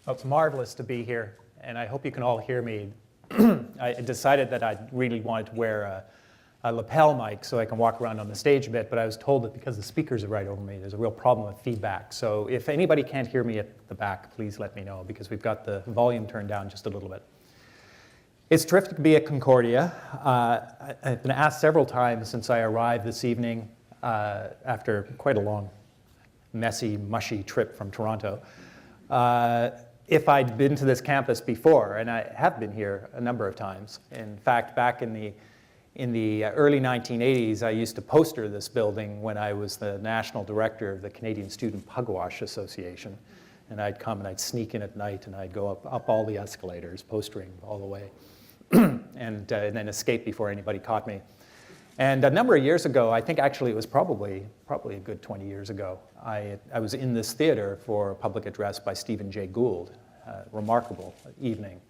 Well, it's marvelous to be here, and I hope you can all hear me. I decided that I really wanted to wear a lapel mic so I can walk around on the stage a bit, but I was told that because the speakers are right over me, there's a real problem with feedback. So if anybody can't hear me at the back, please let me know, because we've got the volume turned down just a little bit. It's terrific to be at Concordia. I've been asked several times since I arrived this evening after quite a long, messy, mushy trip from Toronto, if I'd been to this campus before, and I have been here a number of times. In fact, back in the early 1980s, I used to poster this building when I was the national director of the Canadian Student Pugwash Association. And I'd come and I'd sneak in at night and I'd go up all the escalators, postering all the way, and then escape before anybody caught me. And a number of years ago, I think actually it was probably a good 20 years ago, I was in this theater for a public address by Stephen Jay Gould, a remarkable evening.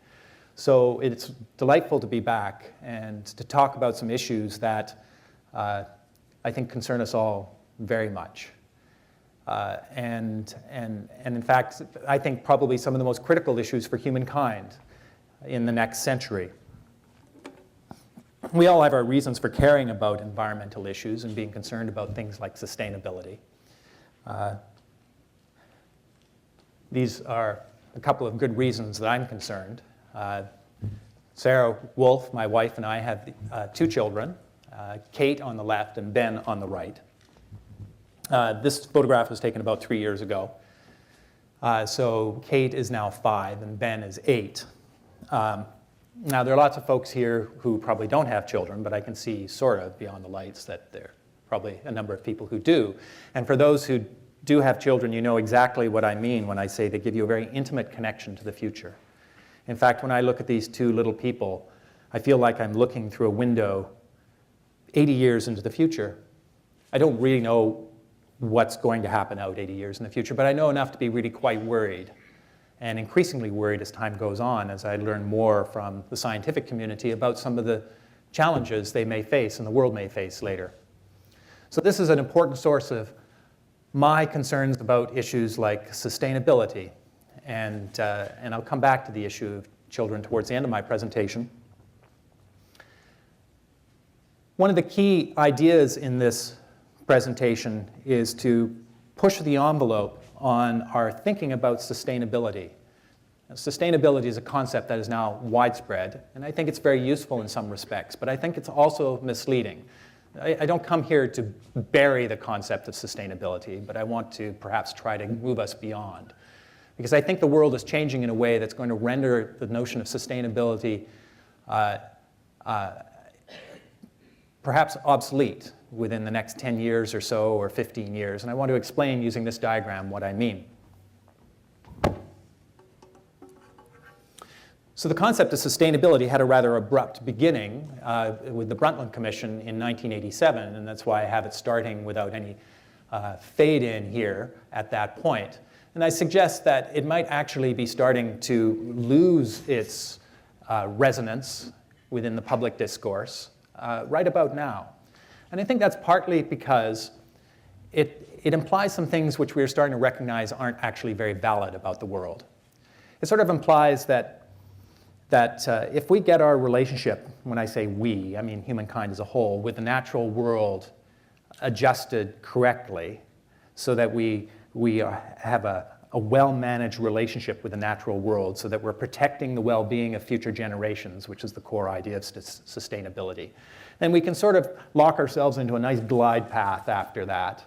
So it's delightful to be back and to talk about some issues that I think concern us all very much. And in fact, I think probably some of the most critical issues for humankind in the next century. We all have our reasons for caring about environmental issues and being concerned about things like sustainability. These are a couple of good reasons that I'm concerned. Sarah Wolf, my wife, and I have two children, Kate on the left and Ben on the right. This photograph was taken about 3 years ago. So Kate is now 5 and Ben is 8. Now, there are lots of folks here who probably don't have children, but I can see sort of beyond the lights that there are probably a number of people who do. And for those who do have children, you know exactly what I mean when I say they give you a very intimate connection to the future. In fact, when I look at these two little people, I feel like I'm looking through a window 80 years into the future. I don't really know what's going to happen out 80 years in the future, but I know enough to be really quite worried, and increasingly worried as time goes on, as I learn more from the scientific community about some of the challenges they may face and the world may face later. So this is an important source of my concerns about issues like sustainability. And I'll come back to the issue of children towards the end of my presentation. One of the key ideas in this presentation is to push the envelope on our thinking about sustainability. Sustainability is a concept that is now widespread, and I think it's very useful in some respects, but I think it's also misleading. I don't come here to bury the concept of sustainability, but I want to perhaps try to move us beyond. Because I think the world is changing in a way that's going to render the notion of sustainability perhaps obsolete within the next 10 years or so, or 15 years. And I want to explain using this diagram what I mean. So the concept of sustainability had a rather abrupt beginning with the Brundtland Commission in 1987, and that's why I have it starting without any fade in here at that point. And I suggest that it might actually be starting to lose its resonance within the public discourse right about now. And I think that's partly because it implies some things which we're starting to recognize aren't actually very valid about the world. It sort of implies that if we get our relationship, when I say we, I mean humankind as a whole, with the natural world adjusted correctly so that we have a well-managed relationship with the natural world so that we're protecting the well-being of future generations, which is the core idea of sustainability. Then we can sort of lock ourselves into a nice glide path after that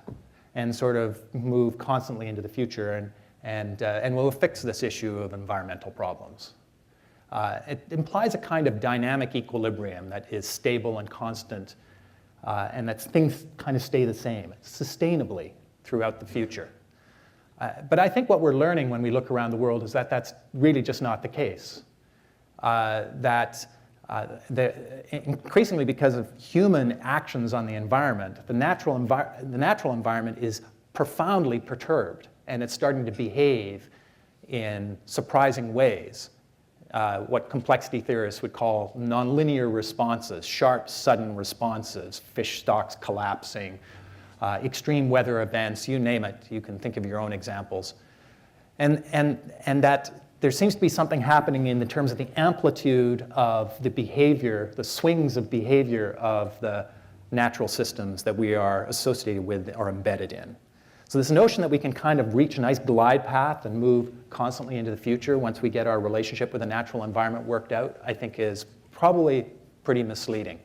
and sort of move constantly into the future, and we'll fix this issue of environmental problems. It implies a kind of dynamic equilibrium that is stable and constant, and that things kind of stay the same sustainably throughout the future. But I think what we're learning when we look around the world is that that's really just not the case. Increasingly because of human actions on the environment, the natural environment is profoundly perturbed, and it's starting to behave in surprising ways. What complexity theorists would call nonlinear responses, sharp, sudden responses, fish stocks collapsing, extreme weather events, you name it. You can think of your own examples. And that there seems to be something happening in the terms of the amplitude of the behavior, the swings of behavior of the natural systems that we are associated with or embedded in. So this notion that we can kind of reach a nice glide path and move constantly into the future once we get our relationship with the natural environment worked out, I think is probably pretty misleading.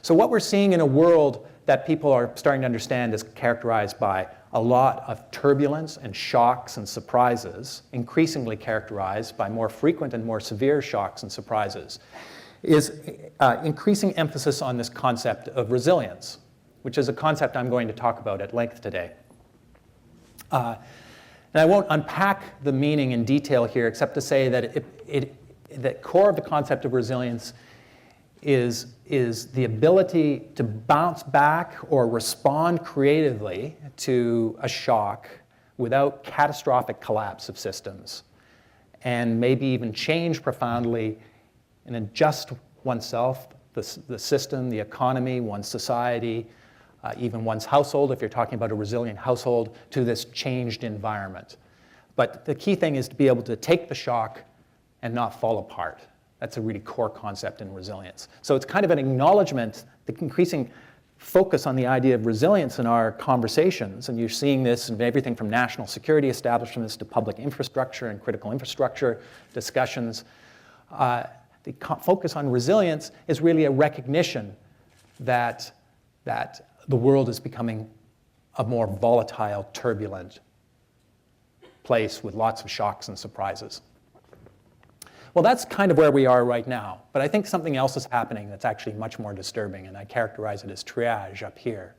So what we're seeing in a world that people are starting to understand is characterized by a lot of turbulence and shocks and surprises, increasingly characterized by more frequent and more severe shocks and surprises, is increasing emphasis on this concept of resilience, which is a concept I'm going to talk about at length today. And I won't unpack the meaning in detail here, except to say that the core of the concept of resilience is the ability to bounce back or respond creatively to a shock without catastrophic collapse of systems, and maybe even change profoundly and adjust oneself, the system, the economy, one's society, even one's household, if you're talking about a resilient household, to this changed environment. But the key thing is to be able to take the shock and not fall apart. That's a really core concept in resilience. So it's kind of an acknowledgement, the increasing focus on the idea of resilience in our conversations, and you're seeing this in everything from national security establishments to public infrastructure and critical infrastructure discussions. The focus on resilience is really a recognition that the world is becoming a more volatile, turbulent place with lots of shocks and surprises. Well, that's kind of where we are right now, but I think something else is happening that's actually much more disturbing, and I characterize it as triage up here.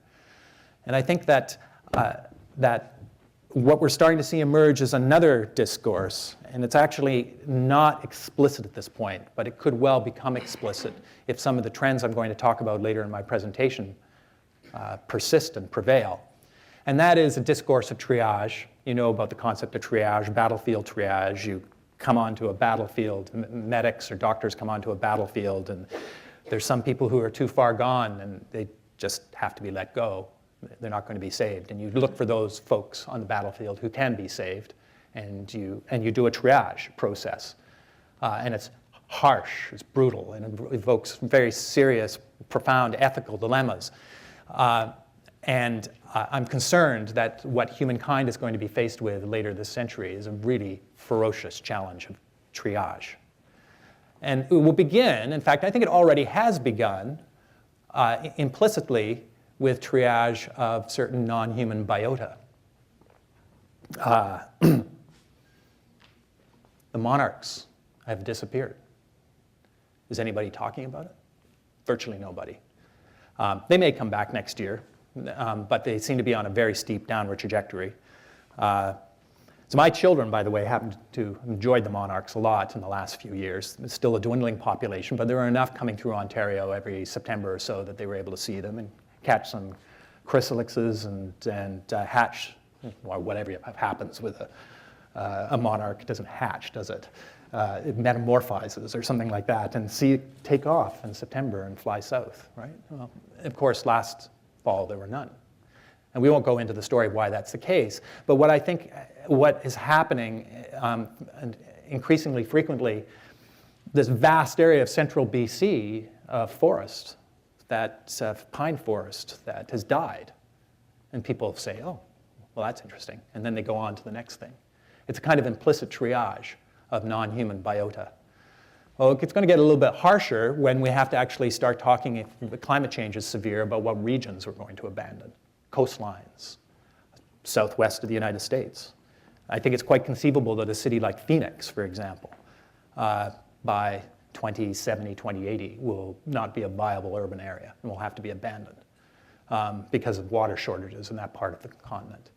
And I think that what we're starting to see emerge is another discourse, and it's actually not explicit at this point, but it could well become explicit if some of the trends I'm going to talk about later in my presentation persist and prevail. And that is a discourse of triage. You know about the concept of triage, battlefield triage. You come onto a battlefield, medics or doctors come onto a battlefield, and there's some people who are too far gone and they just have to be let go. They're not going to be saved. And you look for those folks on the battlefield who can be saved, and you do a triage process. And it's harsh, it's brutal, and it evokes very serious, profound ethical dilemmas. And I'm concerned that what humankind is going to be faced with later this century is a really ferocious challenge of triage. And it will begin, in fact, I think it already has begun, implicitly with triage of certain non-human biota. The monarchs have disappeared. Is anybody talking about it? Virtually nobody. They may come back next year, but they seem to be on a very steep downward trajectory. So my children, by the way, happen to enjoy the monarchs a lot in the last few years. It's still a dwindling population, but there are enough coming through Ontario every September or so that they were able to see them and catch some chrysalises and hatch, or whatever happens with a monarch. It doesn't hatch, does it? It metamorphizes or something like that, and see it take off in September and fly south, right? Well, of course, last fall there were none. And we won't go into the story of why that's the case, but what I think what is happening and increasingly frequently, this vast area of central BC forest, that pine forest that has died. And people say, oh, well, that's interesting. And then they go on to the next thing. It's a kind of implicit triage of non-human biota. Well, it's going to get a little bit harsher when we have to actually start talking, if the climate change is severe, about what regions we're going to abandon. Coastlines, southwest of the United States. I think it's quite conceivable that a city like Phoenix, for example, by 2070, 2080, will not be a viable urban area and will have to be abandoned because of water shortages in that part of the continent.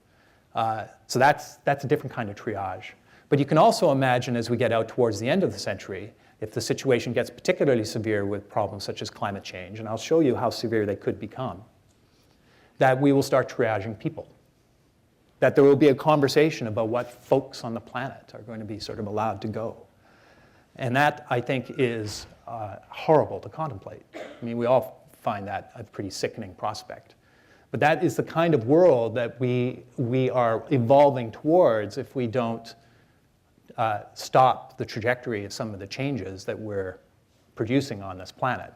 So that's a different kind of triage. But you can also imagine, as we get out towards the end of the century, if the situation gets particularly severe with problems such as climate change, and I'll show you how severe they could become, that we will start triaging people. That there will be a conversation about what folks on the planet are going to be sort of allowed to go. And that, I think, is horrible to contemplate. I mean, we all find that a pretty sickening prospect. But that is the kind of world that we are evolving towards if we don't stop the trajectory of some of the changes that we're producing on this planet.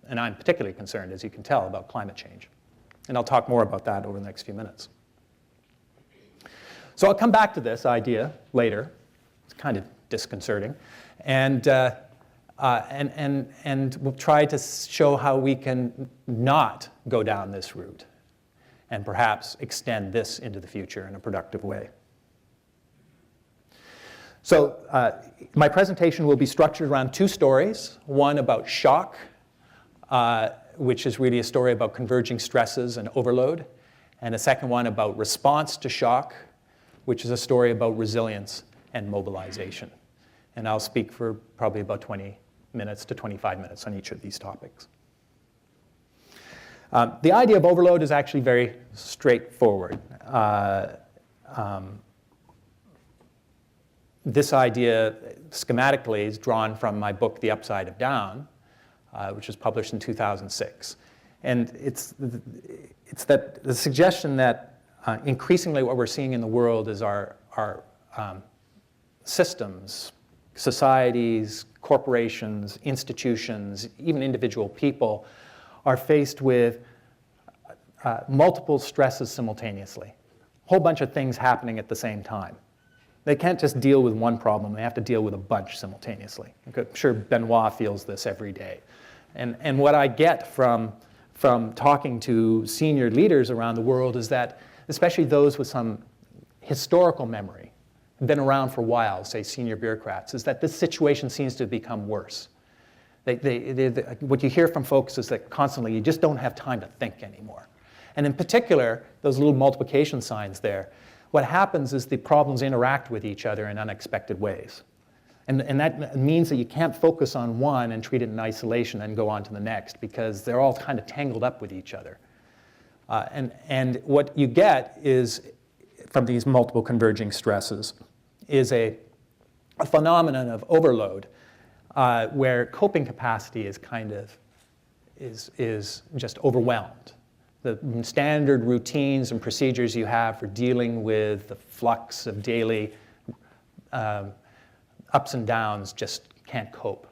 And I'm particularly concerned, as you can tell, about climate change. And I'll talk more about that over the next few minutes. So I'll come back to this idea later. It's kind of disconcerting. And we'll try to show how we can not go down this route and perhaps extend this into the future in a productive way. So my presentation will be structured around two stories. One about shock, which is really a story about converging stresses and overload. And a second one about response to shock, which is a story about resilience and mobilization. And I'll speak for probably about 20 minutes to 25 minutes on each of these topics. The idea of overload is actually very straightforward. This idea, schematically, is drawn from my book, The Upside of Down, which was published in 2006. And it's that the suggestion that increasingly what we're seeing in the world is our systems, societies, corporations, institutions, even individual people are faced with multiple stresses simultaneously. A whole bunch of things happening at the same time. They can't just deal with one problem, they have to deal with a bunch simultaneously. I'm sure Benoit feels this every day. And what I get from talking to senior leaders around the world is that, especially those with some historical memory, been around for a while, say senior bureaucrats, is that this situation seems to become worse. What you hear from folks is that constantly you just don't have time to think anymore. And in particular, those little multiplication signs there, what happens is the problems interact with each other in unexpected ways. And that means that you can't focus on one and treat it in isolation and go on to the next, because they're all kind of tangled up with each other. And what you get is, from these multiple converging stresses, is a phenomenon of overload, where coping capacity is is just overwhelmed. The standard routines and procedures you have for dealing with the flux of daily ups and downs just can't cope.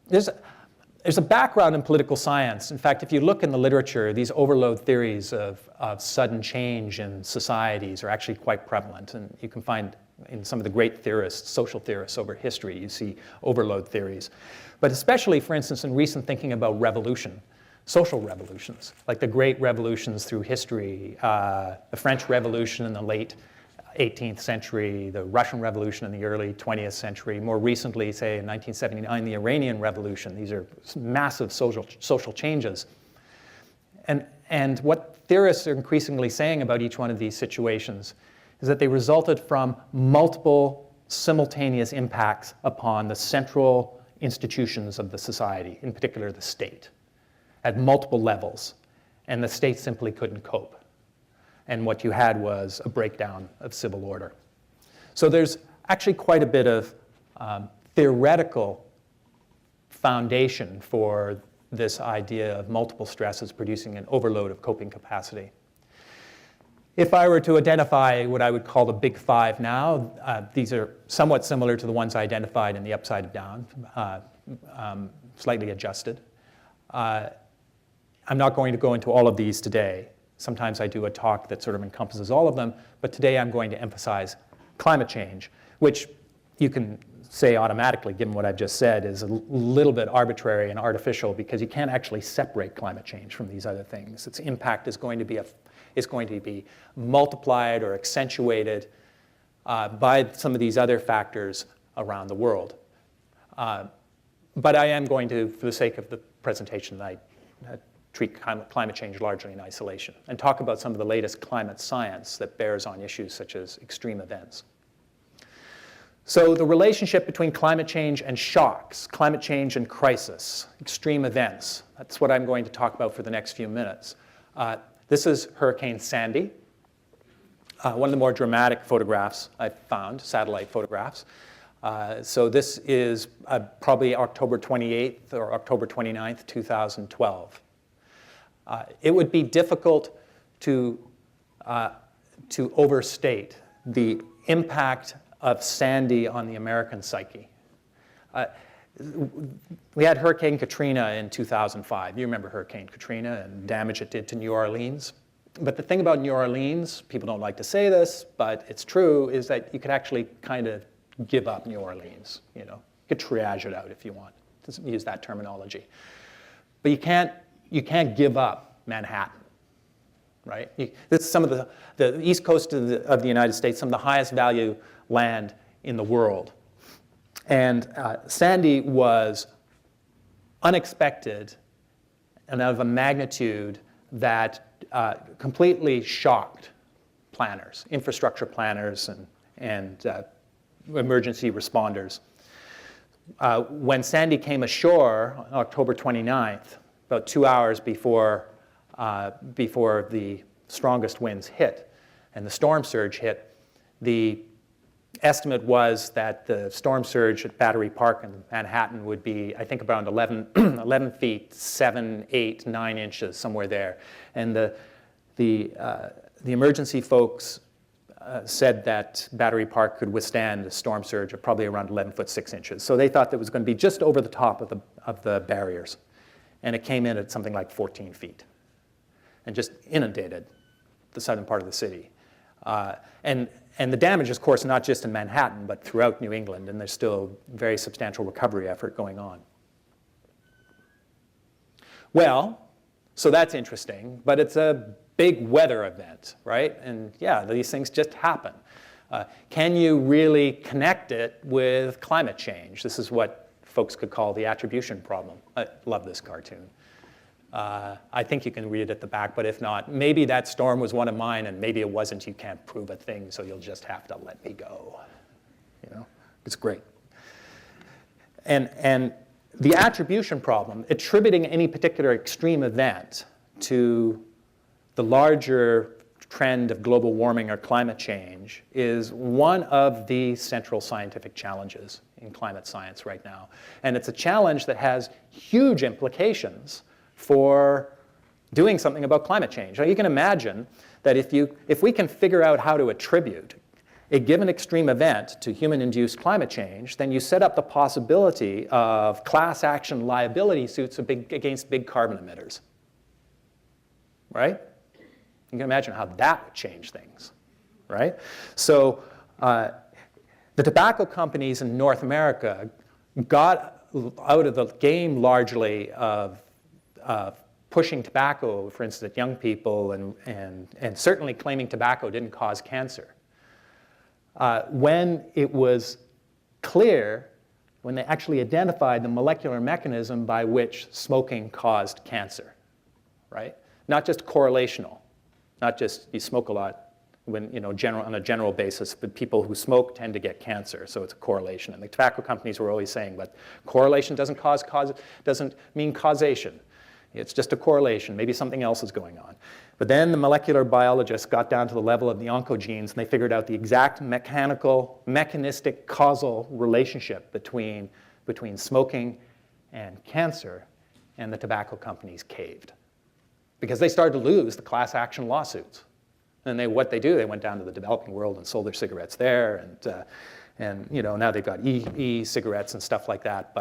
There's a background in political science. In fact, if you look in the literature, these overload theories of sudden change in societies are actually quite prevalent. And you can find in some of the great theorists, social theorists over history, you see overload theories. But especially, for instance, in recent thinking about revolution, social revolutions, like the great revolutions through history, the French Revolution in the late 18th century, the Russian Revolution in the early 20th century, more recently, say in 1979, the Iranian Revolution. These are massive social changes. And what theorists are increasingly saying about each one of these situations is that they resulted from multiple simultaneous impacts upon the central institutions of the society, in particular the state, at multiple levels. And the state simply couldn't cope. And what you had was a breakdown of civil order. So there's actually quite a bit of theoretical foundation for this idea of multiple stresses producing an overload of coping capacity. If I were to identify what I would call the big five now, these are somewhat similar to the ones I identified in The Upside of Down, slightly adjusted. I'm not going to go into all of these today. Sometimes I do a talk that sort of encompasses all of them, but today I'm going to emphasize climate change, which you can say automatically, given what I've just said, is a little bit arbitrary and artificial, because you can't actually separate climate change from these other things. Its impact is going to be multiplied or accentuated by some of these other factors around the world. But I am going to, for the sake of the presentation, treat climate change largely in isolation and talk about some of the latest climate science that bears on issues such as extreme events. So the relationship between climate change and shocks, climate change and crisis, extreme events, that's what I'm going to talk about for the next few minutes. This is Hurricane Sandy, one of the more dramatic photographs I've found, satellite photographs. So this is probably October 28th or October 29th, 2012. It would be difficult to overstate the impact of Sandy on the American psyche. We had Hurricane Katrina in 2005. You remember Hurricane Katrina and damage it did to New Orleans. But the thing about New Orleans, people don't like to say this, but it's true, is that you could actually kind of give up New Orleans. You know, you could triage it out if you want, to use that terminology. But you can't give up Manhattan, right? This is some of the east coast of the United States, some of the highest value land in the world. And Sandy was unexpected and of a magnitude that completely shocked planners, infrastructure planners and emergency responders. When Sandy came ashore on October 29th, about 2 hours before the strongest winds hit and the storm surge hit, the estimate was that the storm surge at Battery Park in Manhattan would be, I think, around 11 feet, 7, 8, 9 inches, somewhere there. And the emergency folks said that Battery Park could withstand a storm surge of probably around 11 foot 6 inches. So they thought that was going to be just over the top of the barriers. And it came in at something like 14 feet and just inundated the southern part of the city. And the damage, of course, not just in Manhattan, but throughout New England, and there's still a very substantial recovery effort going on. Well, so that's interesting, but it's a big weather event, right? And yeah, these things just happen. Can you really connect it with climate change? This is what folks could call the attribution problem. I love this cartoon. I think you can read it at the back, but if not, maybe that storm was one of mine, and maybe it wasn't. You can't prove a thing, so you'll just have to let me go. You know, it's great. And the attribution problem, attributing any particular extreme event to the larger trend of global warming or climate change, is one of the central scientific challenges in climate science right now. And it's a challenge that has huge implications for doing something about climate change. Now, you can imagine that if we can figure out how to attribute a given extreme event to human-induced climate change, then you set up the possibility of class action liability suits against big carbon emitters, right? You can imagine how that would change things, right? So the tobacco companies in North America got out of the game largely of pushing tobacco, for instance, at young people, and certainly claiming tobacco didn't cause cancer. When it was clear, when they actually identified the molecular mechanism by which smoking caused cancer, right? Not just correlational, not just you smoke a lot when, you know, on a general basis, but people who smoke tend to get cancer, so it's a correlation. And the tobacco companies were always saying, but correlation doesn't mean causation. It's just a correlation. Maybe something else is going on. But then the molecular biologists got down to the level of the oncogenes, and they figured out the exact mechanistic causal relationship between smoking and cancer, and the tobacco companies caved. Because they started to lose the class action lawsuits. And what they do, they went down to the developing world and sold their cigarettes there, and you know, now they've got e-cigarettes and stuff like that.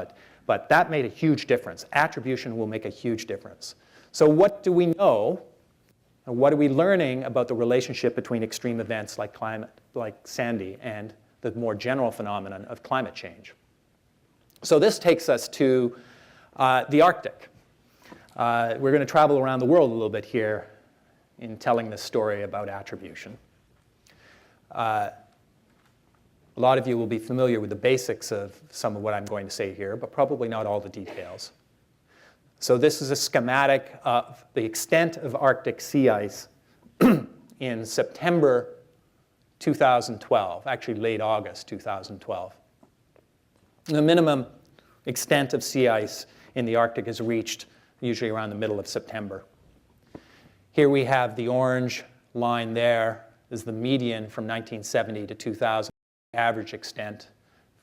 But that made a huge difference. Attribution will make a huge difference. So what do we know, and what are we learning about the relationship between extreme events like Sandy and the more general phenomenon of climate change? So this takes us to the Arctic. We're going to travel around the world a little bit here in telling this story about attribution. A lot of you will be familiar with the basics of some of what I'm going to say here, but probably not all the details. So this is a schematic of the extent of Arctic sea ice in September 2012, actually late August 2012. The minimum extent of sea ice in the Arctic is reached usually around the middle of September. Here we have the orange line there is the median from 1970 to 2000. Average extent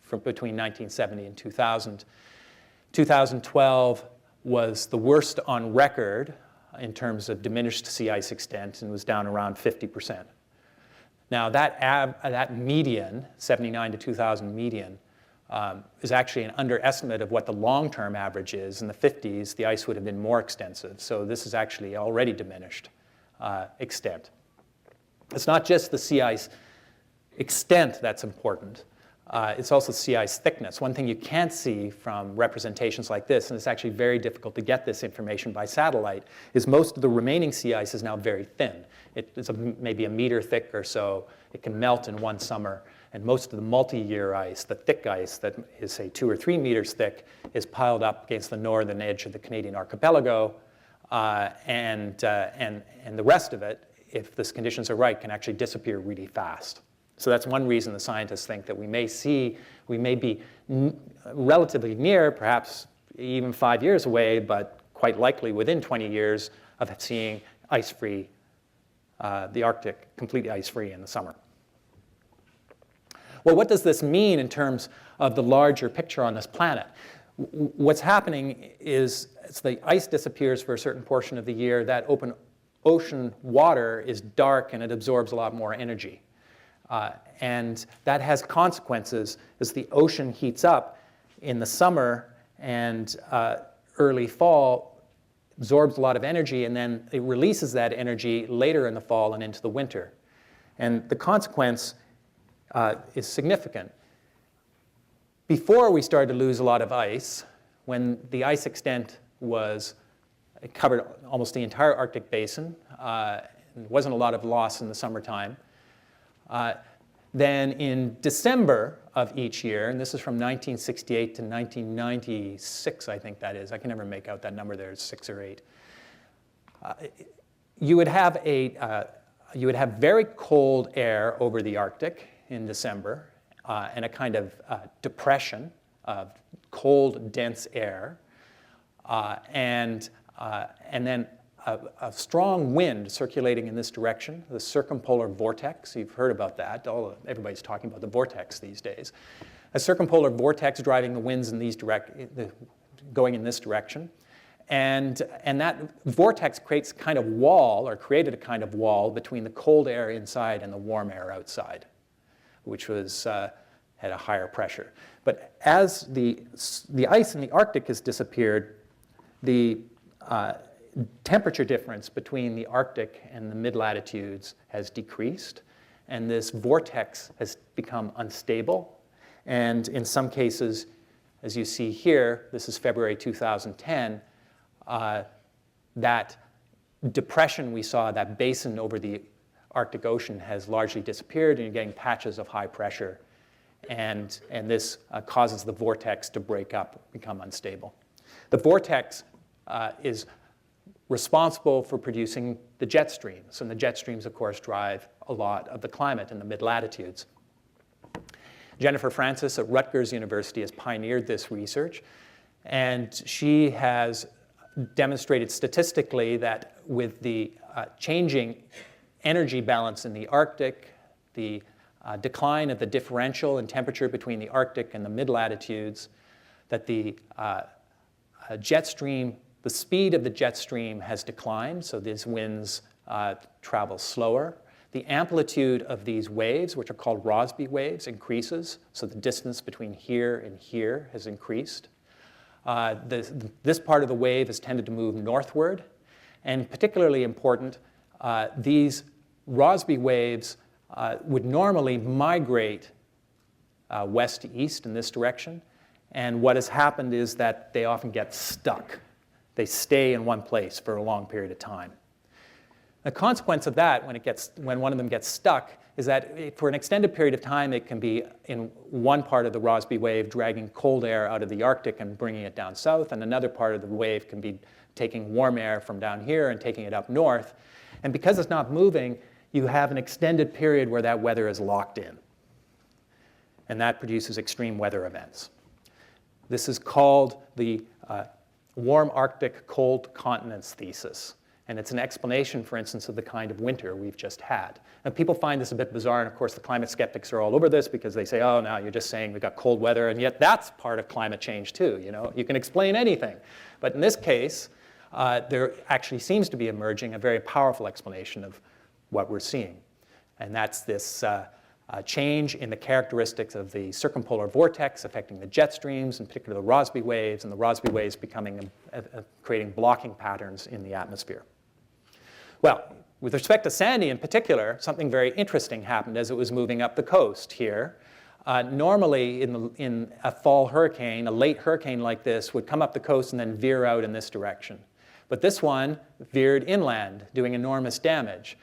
from between 1970 and 2000. 2012 was the worst on record in terms of diminished sea ice extent and was down around 50%. Now that median, 79 to 2000 median, is actually an underestimate of what the long-term average is. In the 50s, the ice would have been more extensive. So this is actually already diminished extent. It's not just the sea ice extent that's important. It's also sea ice thickness. One thing you can't see from representations like this, and it's actually very difficult to get this information by satellite, is most of the remaining sea ice is now very thin. It's maybe a meter thick or so. It can melt in one summer. And most of the multi-year ice, the thick ice that is, say, 2 or 3 meters thick, is piled up against the northern edge of the Canadian archipelago. And the rest of it, if the conditions are right, can actually disappear really fast. So that's one reason the scientists think that we may be relatively near, perhaps even 5 years away, but quite likely within 20 years of seeing ice-free, the Arctic completely ice-free in the summer. Well, what does this mean in terms of the larger picture on this planet? What's happening is as the ice disappears for a certain portion of the year, that open ocean water is dark and it absorbs a lot more energy. And that has consequences as the ocean heats up in the summer and early fall, absorbs a lot of energy, and then it releases that energy later in the fall and into the winter. And the consequence is significant. Before we started to lose a lot of ice, when the ice extent it covered almost the entire Arctic basin, there wasn't a lot of loss in the summertime. Then in December of each year, and this is from 1968 to 1996, I think that is. I can never make out that number there, it's 6 or 8. You would have very cold air over the Arctic in December, and a kind of depression of cold, dense air, and then a strong wind circulating in this direction, the circumpolar vortex. You've heard about that. Everybody's talking about the vortex these days. A circumpolar vortex driving the winds in going in this direction. And that vortex creates a kind of wall, or created a kind of wall, between the cold air inside and the warm air outside, which had a higher pressure. But as the ice in the Arctic has disappeared, the temperature difference between the Arctic and the mid-latitudes has decreased, and this vortex has become unstable. And in some cases, as you see here, this is February 2010, that depression we saw, that basin over the Arctic Ocean, has largely disappeared, and you're getting patches of high pressure. And this causes the vortex to break up, become unstable. The vortex is responsible for producing the jet streams. And the jet streams, of course, drive a lot of the climate in the mid-latitudes. Jennifer Francis at Rutgers University has pioneered this research. And she has demonstrated statistically that with the changing energy balance in the Arctic, the decline of the differential in temperature between the Arctic and the mid-latitudes, that the jet stream, the speed of the jet stream has declined, so these winds travel slower. The amplitude of these waves, which are called Rossby waves, increases, so the distance between here and here has increased. This part of the wave has tended to move northward, and particularly important, these Rossby waves would normally migrate west to east in this direction, and what has happened is that they often get stuck. They stay in one place for a long period of time. The consequence of that, when one of them gets stuck, is that for an extended period of time, it can be in one part of the Rossby wave dragging cold air out of the Arctic and bringing it down south, and another part of the wave can be taking warm air from down here and taking it up north. And because it's not moving, you have an extended period where that weather is locked in. And that produces extreme weather events. This is called the warm Arctic, cold continents thesis. And it's an explanation, for instance, of the kind of winter we've just had. And people find this a bit bizarre, and of course the climate skeptics are all over this because they say, oh, now you're just saying we've got cold weather, and yet that's part of climate change too. You can explain anything. But in this case, there actually seems to be emerging a very powerful explanation of what we're seeing. And that's this change in the characteristics of the circumpolar vortex affecting the jet streams, in particular the Rossby waves, and the Rossby waves becoming creating blocking patterns in the atmosphere. Well, with respect to Sandy in particular, something very interesting happened as it was moving up the coast here. Normally, in a fall hurricane, a late hurricane like this would come up the coast and then veer out in this direction. But this one veered inland, doing enormous damage.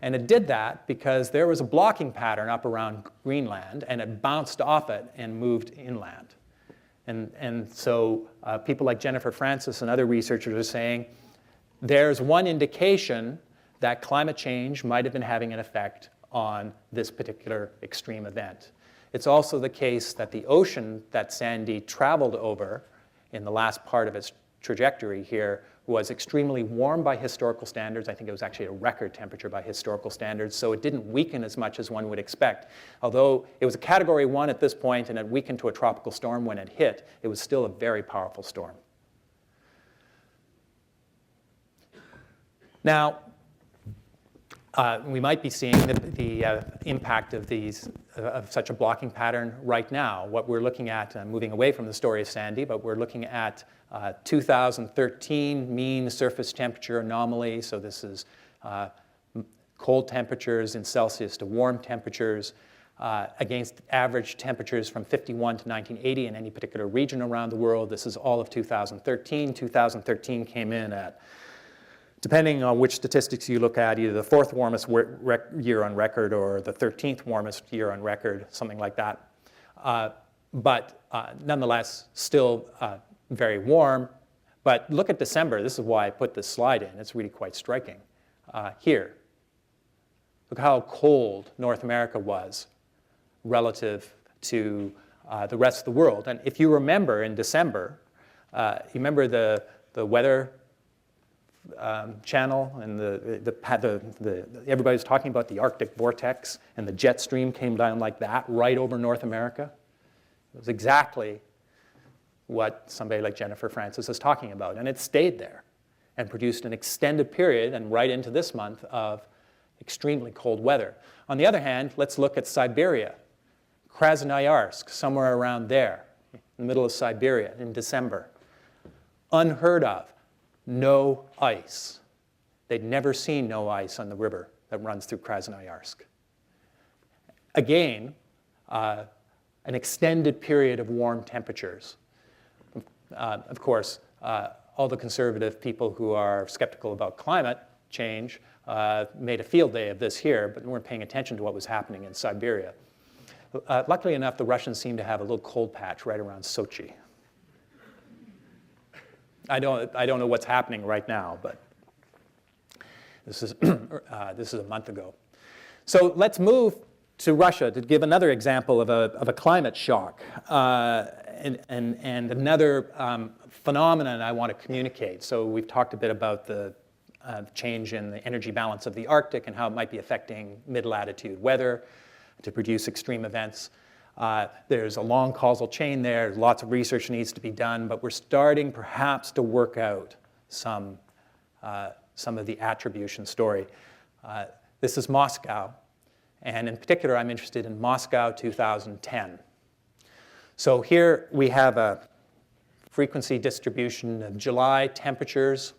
And it did that because there was a blocking pattern up around Greenland, and it bounced off it and moved inland. And so people like Jennifer Francis and other researchers are saying there's one indication that climate change might have been having an effect on this particular extreme event. It's also the case that the ocean that Sandy traveled over in the last part of its trajectory here was extremely warm by historical standards. I think it was actually a record temperature by historical standards, so it didn't weaken as much as one would expect. Although it was a Category 1 at this point and it weakened to a tropical storm when it hit, it was still a very powerful storm. Now, we might be seeing the impact of such a blocking pattern right now. What we're looking at, moving away from the story of Sandy, but we're looking at 2013 mean surface temperature anomaly. So this is cold temperatures in Celsius to warm temperatures against average temperatures from 51 to 1980 in any particular region around the world. This is all of 2013. 2013 came in at, depending on which statistics you look at, either the 4th warmest year on record or the 13th warmest year on record, something like that. But nonetheless, still very warm. But look at December. This is why I put this slide in. It's really quite striking. Here, look how cold North America was relative to the rest of the world. And if you remember in December, you remember the weather channel, and everybody was talking about the Arctic vortex, and the jet stream came down like that right over North America. It was exactly what somebody like Jennifer Francis is talking about, and it stayed there and produced an extended period and right into this month of extremely cold weather. On the other hand, let's look at Siberia. Krasnoyarsk, somewhere around there, in the middle of Siberia in December. Unheard of. No ice. They'd never seen no ice on the river that runs through Krasnoyarsk. Again, an extended period of warm temperatures. Of course, all the conservative people who are skeptical about climate change made a field day of this here, but weren't paying attention to what was happening in Siberia. Luckily enough, the Russians seem to have a little cold patch right around Sochi. I don't know what's happening right now, but this is a month ago. So let's move to Russia to give another example of a climate shock and another phenomenon I want to communicate. So we've talked a bit about the change in the energy balance of the Arctic and how it might be affecting mid-latitude weather to produce extreme events. There's a long causal chain there. Lots of research needs to be done, but we're starting perhaps to work out some of the attribution story. This is Moscow, and in particular, I'm interested in Moscow 2010. So here we have a frequency distribution of July temperatures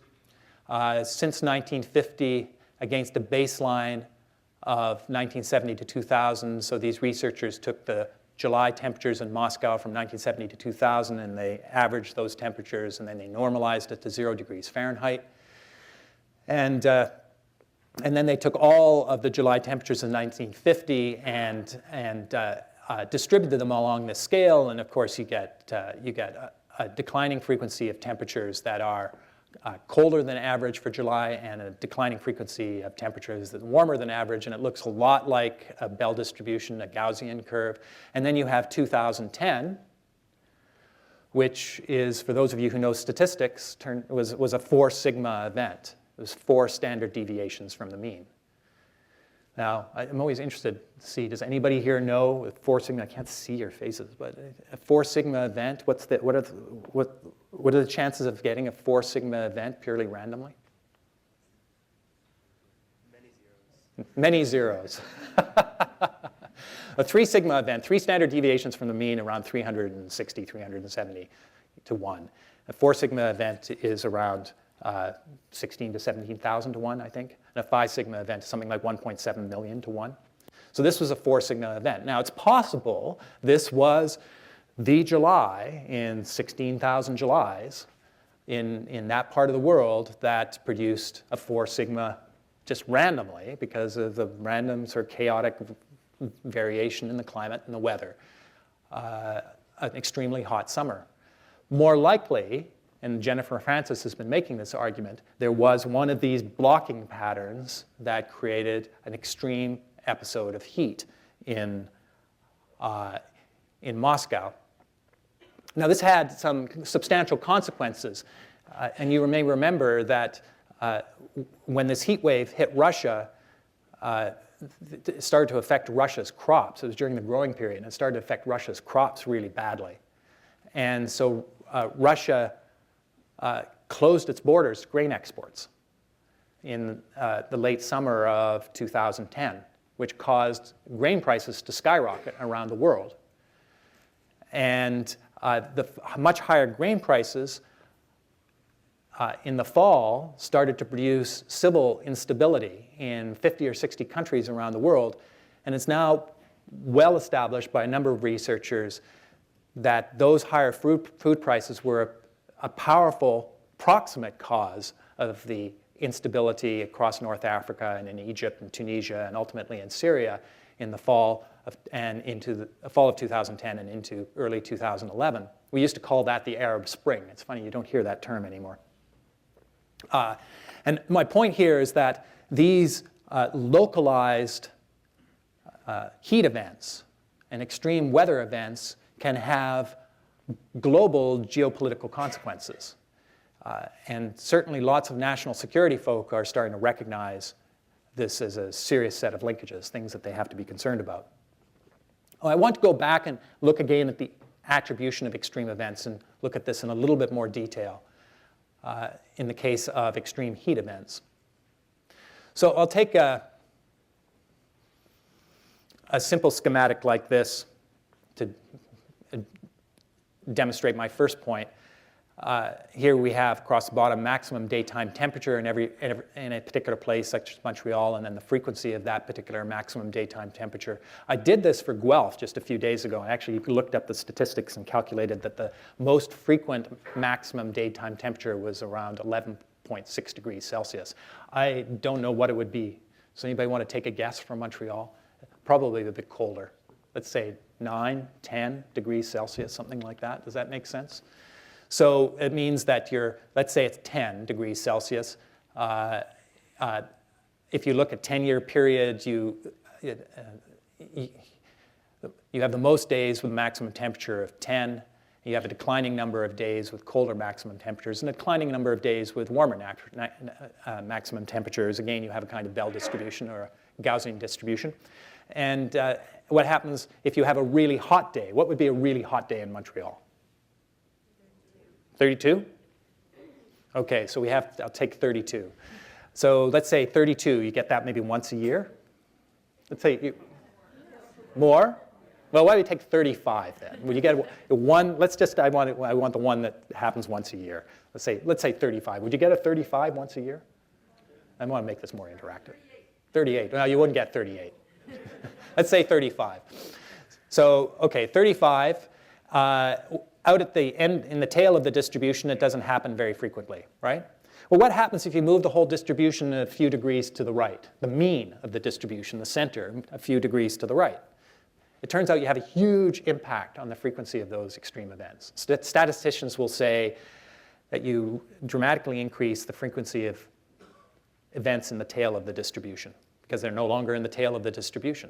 since 1950 against a baseline of 1970 to 2000. So these researchers took the July temperatures in Moscow from 1970 to 2000, and they averaged those temperatures, and then they normalized it to 0 degrees Fahrenheit. And then they took all of the July temperatures in 1950 and distributed them along this scale. And of course, you get a declining frequency of temperatures that are colder than average for July, and a declining frequency of temperatures that are warmer than average, and it looks a lot like a Bell distribution, a Gaussian curve. And then you have 2010, which is, for those of you who know statistics, was a 4 sigma event. It was 4 standard deviations from the mean. Now, I'm always interested to see, does anybody here know if 4 sigma, I can't see your faces, but a 4 sigma event, what are the chances of getting a 4 sigma event purely randomly? Many zeros. Many zeros. A 3 sigma event, 3 standard deviations from the mean, around 360, 370 to 1. A 4 sigma event is around 16 to 17,000 to 1, I think. And a 5 sigma event is something like 1.7 million to 1. So this was a 4 sigma event. Now, it's possible this was the July in 16,000 Julys in that part of the world that produced a 4 sigma just randomly because of the random sort of chaotic variation in the climate and the weather, an extremely hot summer. More likely, and Jennifer Francis has been making this argument, there was one of these blocking patterns that created an extreme episode of heat in Moscow. Now, this had some substantial consequences, and you may remember that when this heat wave hit Russia, it started to affect Russia's crops. It was during the growing period, and it started to affect Russia's crops really badly. And so Russia closed its borders to grain exports in the late summer of 2010, which caused grain prices to skyrocket around the world. And the much higher grain prices in the fall started to produce civil instability in 50 or 60 countries around the world. And it's now well established by a number of researchers that those higher food prices were a powerful proximate cause of the instability across North Africa and in Egypt and Tunisia and ultimately in Syria in the fall of 2010 and into early 2011. We used to call that the Arab Spring. It's funny, you don't hear that term anymore. And my point here is that these localized heat events and extreme weather events can have global geopolitical consequences. And certainly lots of national security folk are starting to recognize this as a serious set of linkages, things that they have to be concerned about. I want to go back and look again at the attribution of extreme events and look at this in a little bit more detail in the case of extreme heat events. So I'll take a simple schematic like this to demonstrate my first point. Here we have across the bottom maximum daytime temperature in a particular place such as Montreal, and then the frequency of that particular maximum daytime temperature. I did this for Guelph just a few days ago, and actually looked up the statistics and calculated that the most frequent maximum daytime temperature was around 11.6 degrees Celsius. I don't know what it would be. Does anybody want to take a guess from Montreal? Probably a bit colder. Let's say 9, 10 degrees Celsius, something like that. Does that make sense? So it means that let's say it's 10 degrees Celsius. If you look at 10-year periods, you have the most days with a maximum temperature of 10. You have a declining number of days with colder maximum temperatures and a declining number of days with warmer maximum temperatures. Again, you have a kind of Bell distribution or a Gaussian distribution. And what happens if you have a really hot day? What would be a really hot day in Montreal? 32? Okay, so I'll take 32. So let's say 32, you get that maybe once a year? Let's say more? Well, why don't we take 35 then? Would you get one? I want the one that happens once a year. Let's say 35. Would you get a 35 once a year? I want to make this more interactive. 38. No, you wouldn't get 38. Let's say 35. So, okay, 35. Out at the end, in the tail of the distribution, it doesn't happen very frequently, right? Well, what happens if you move the whole distribution a few degrees to the right? The mean of the distribution, the center, a few degrees to the right. It turns out you have a huge impact on the frequency of those extreme events. Statisticians will say that you dramatically increase the frequency of events in the tail of the distribution because they're no longer in the tail of the distribution.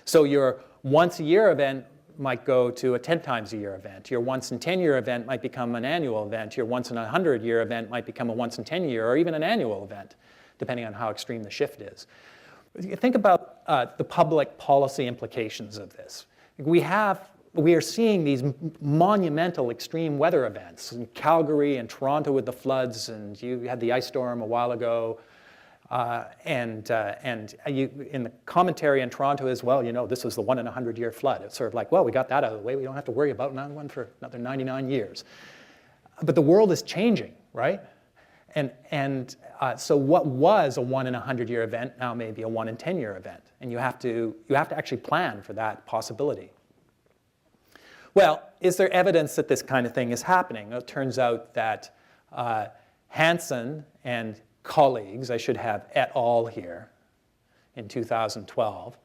So your once-a-year event might go to a 10 times a year event. Your once in 10-year event might become an annual event. Your once in 100-year event might become a once in 10-year or even an annual event, depending on how extreme the shift is. Think about the public policy implications of this. We are seeing these monumental extreme weather events in Calgary and Toronto with the floods, and you had the ice storm a while ago. And in the commentary in Toronto as well, this was the 1 in 100-year flood. It's sort of like, well, we got that out of the way. We don't have to worry about another one for another 99 years. But the world is changing, right? So what was a 1 in 100-year event now may be a 1 in 10-year event. And you have to actually plan for that possibility. Well, is there evidence that this kind of thing is happening? It turns out that Hansen and colleagues, I should have et al. Here, in 2012,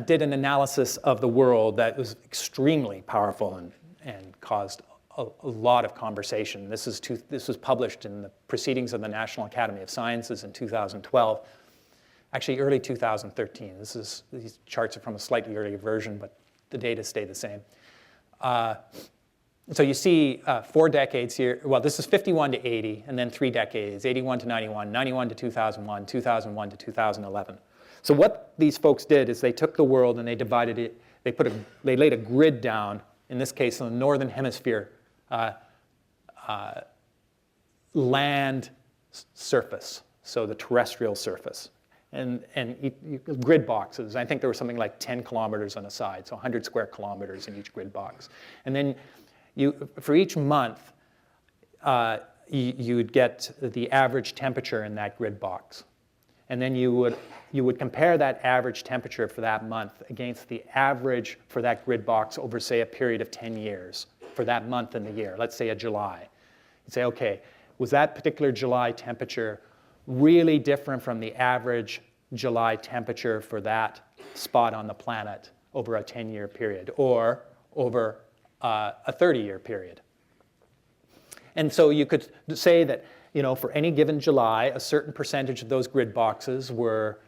did an analysis of the world that was extremely powerful and caused a lot of conversation. This was published in the Proceedings of the National Academy of Sciences in 2012, actually early 2013. These charts are from a slightly earlier version, but the data stay the same. So you see 4 decades here. Well, this is 51 to 80, and then 3 decades, 81 to 91, 91 to 2001, 2001 to 2011. So what these folks did is they took the world and they divided it. They laid a grid down, in this case on the northern hemisphere, land surface, so the terrestrial surface. And grid boxes. I think there was something like 10 kilometers on a side, so 100 square kilometers in each grid box. And then for each month, you would get the average temperature in that grid box. And then you would compare that average temperature for that month against the average for that grid box over, say, a period of 10 years for that month in the year, let's say a July. You'd say, okay, was that particular July temperature really different from the average July temperature for that spot on the planet over a 10-year period or over a 30-year period? And so you could say that, for any given July, a certain percentage of those grid boxes were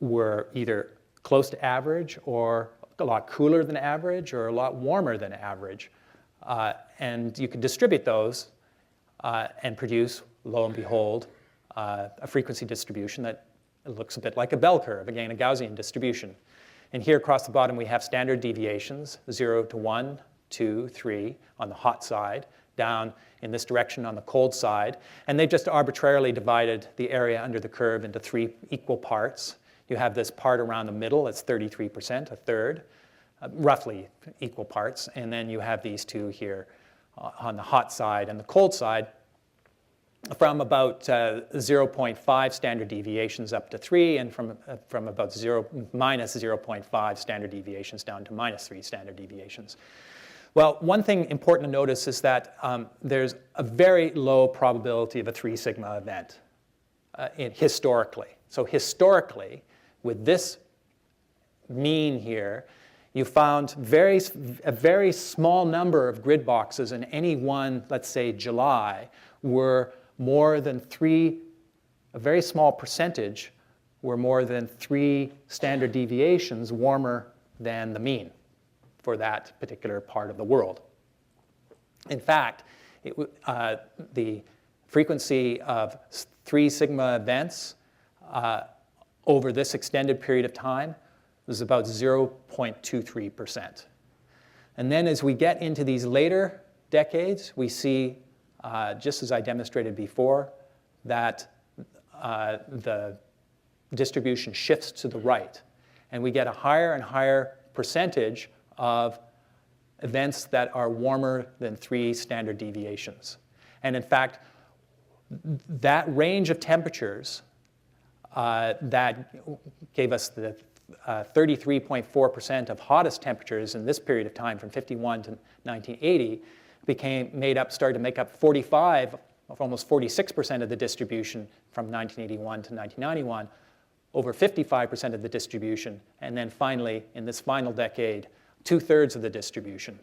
either close to average or a lot cooler than average or a lot warmer than average. And you could distribute those and produce, lo and behold, a frequency distribution that looks a bit like a bell curve, again, a Gaussian distribution. And here across the bottom we have standard deviations, 0 to 1, 2, 3 on the hot side, down in this direction on the cold side. And they've just arbitrarily divided the area under the curve into 3 equal parts. You have this part around the middle, that's 33%, a third, roughly equal parts. And then you have these 2 here on the hot side and the cold side, from about 0.5 standard deviations up to 3, and from about minus 0.5 standard deviations down to minus 3 standard deviations. Well, one thing important to notice is that there's a very low probability of a 3 sigma event historically. So historically, with this mean here, you found a very small number of grid boxes in any one, let's say, July, were more than 3, a very small percentage were more than 3 standard deviations warmer than the mean for that particular part of the world. In fact, the frequency of 3 sigma events over this extended period of time was about 0.23%. And then as we get into these later decades, we see, just as I demonstrated before, that the distribution shifts to the right. And we get a higher and higher percentage of events that are warmer than 3 standard deviations. And in fact, that range of temperatures that gave us the 33.4% of hottest temperatures in this period of time from 51 to 1980 started to make up 45, almost 46% of the distribution from 1981 to 1991, over 55% of the distribution, and then finally, in this final decade, 2/3 of the distribution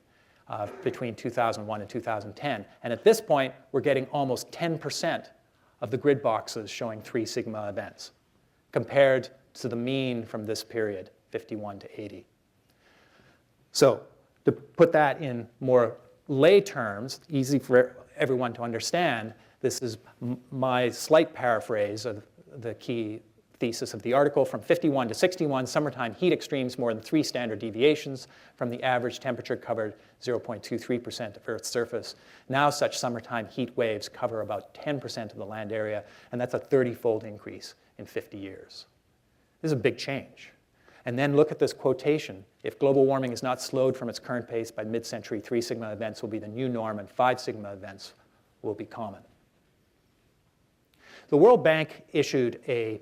between 2001 and 2010. And at this point, we're getting almost 10% of the grid boxes showing 3 sigma events, compared to the mean from this period, 51 to 80. So to put that in more lay terms, easy for everyone to understand, this is my slight paraphrase of the key thesis of the article. From 51 to 61, summertime heat extremes more than 3 standard deviations from the average temperature covered 0.23% of Earth's surface. Now such summertime heat waves cover about 10% of the land area, and that's a 30-fold increase in 50 years. This is a big change. And then look at this quotation. If global warming is not slowed from its current pace by mid-century, 3 sigma events will be the new norm and 5 sigma events will be common. The World Bank issued a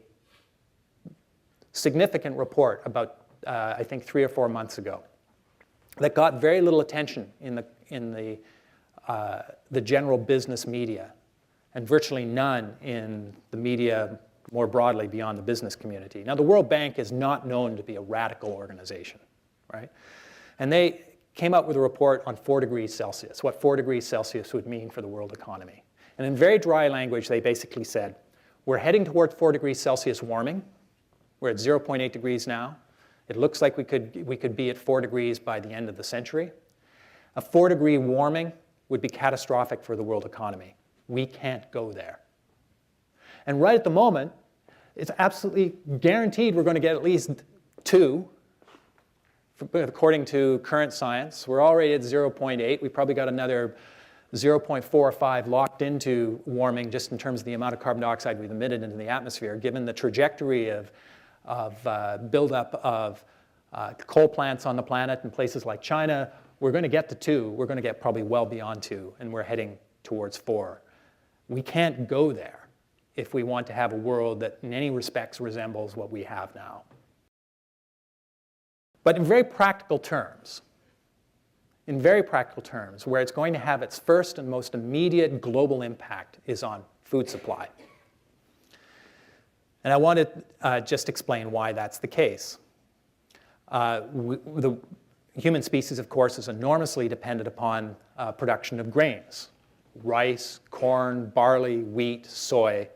significant report about, I think, 3 or 4 months ago that got very little attention in the general business media, and virtually none in the media more broadly beyond the business community. Now, the World Bank is not known to be a radical organization, right? And they came out with a report on 4 degrees Celsius, what 4 degrees Celsius would mean for the world economy. And in very dry language, they basically said, we're heading toward 4 degrees Celsius warming. We're at 0.8 degrees now. It looks like we could be at 4 degrees by the end of the century. A 4-degree warming would be catastrophic for the world economy. We can't go there. And right at the moment, it's absolutely guaranteed we're going to get at least 2, according to current science. We're already at 0.8. We probably got another 0.4 or 5 locked into warming just in terms of the amount of carbon dioxide we've emitted into the atmosphere, given the trajectory of buildup of coal plants on the planet in places like China. We're going to get to 2. We're going to get probably well beyond 2, and we're heading towards 4. We can't go there if we want to have a world that in any respects resembles what we have now. But in very practical terms, where it's going to have its first and most immediate global impact is on food supply. And I want to just explain why that's the case. The human species, of course, is enormously dependent upon production of grains. Rice, corn, barley, wheat, soy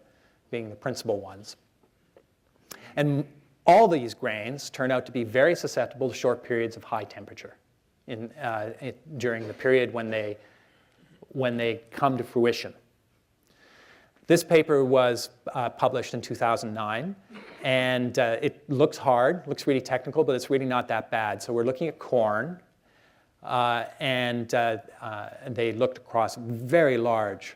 being the principal ones. And all these grains turn out to be very susceptible to short periods of high temperature during the period when they come to fruition. This paper was published in 2009, and it looks hard, looks really technical, but it's really not that bad. So we're looking at corn, and they looked across a very large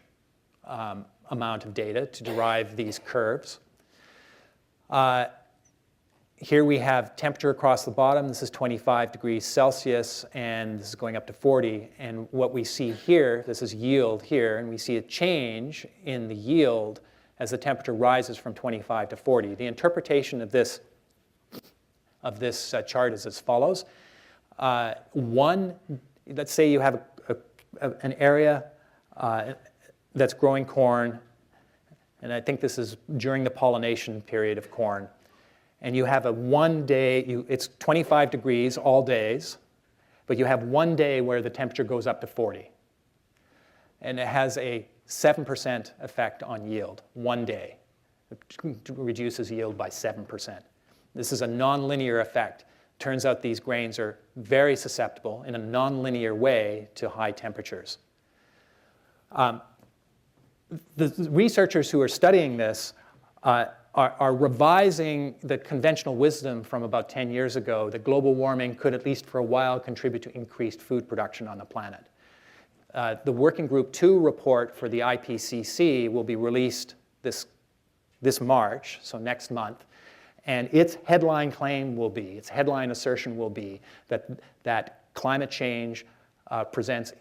amount of data to derive these curves. Here we have temperature across the bottom. This is 25 degrees Celsius, and this is going up to 40. And what we see here, this is yield here, and we see a change in the yield as the temperature rises from 25 to 40. The interpretation of this chart is as follows. Let's say you have an area that's growing corn, and I think this is during the pollination period of corn. And you have a 1 day, it's 25 degrees all days, but you have 1 day where the temperature goes up to 40. And it has a 7% effect on yield, 1 day. It reduces yield by 7%. This is a nonlinear effect. Turns out these grains are very susceptible in a nonlinear way to high temperatures. The researchers who are studying this are revising the conventional wisdom from about 10 years ago that global warming could, at least for a while, contribute to increased food production on the planet. The Working Group 2 report for the IPCC will be released this March, so next month, and its headline assertion will be that climate change presents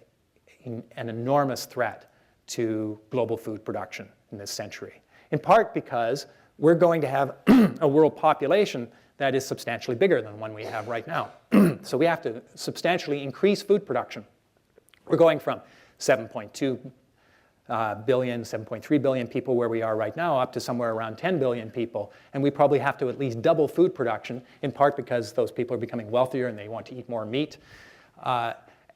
an enormous threat to global food production in this century, in part because we're going to have a world population that is substantially bigger than one we have right now. So we have to substantially increase food production. We're going from 7.2 billion, 7.3 billion people where we are right now up to somewhere around 10 billion people. And we probably have to at least double food production, in part because those people are becoming wealthier and they want to eat more meat.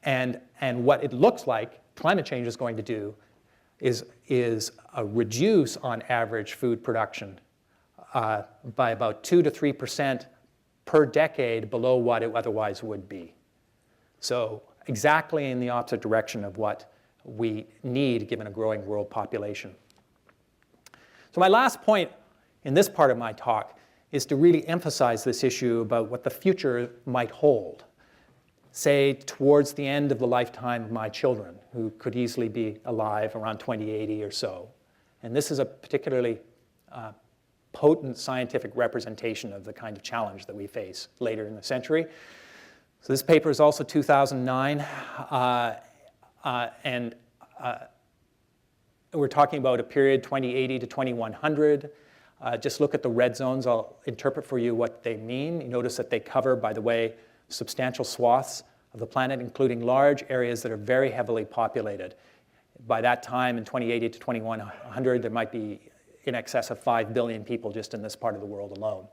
And what it looks like climate change is going to do is reduce, on average, food production by about 2 to 3% per decade below what it otherwise would be. So exactly in the opposite direction of what we need given a growing world population. So my last point in this part of my talk is to really emphasize this issue about what the future might hold, say towards the end of the lifetime of my children, who could easily be alive around 2080 or so. And this is a particularly potent scientific representation of the kind of challenge that we face later in the century. So this paper is also 2009, and we're talking about a period 2080 to 2100. Just look at the red zones. I'll interpret for you what they mean. You notice that they cover, by the way, substantial swaths of the planet, including large areas that are very heavily populated. By that time, in 2080 to 2100, there might be in excess of 5 billion people just in this part of the world alone.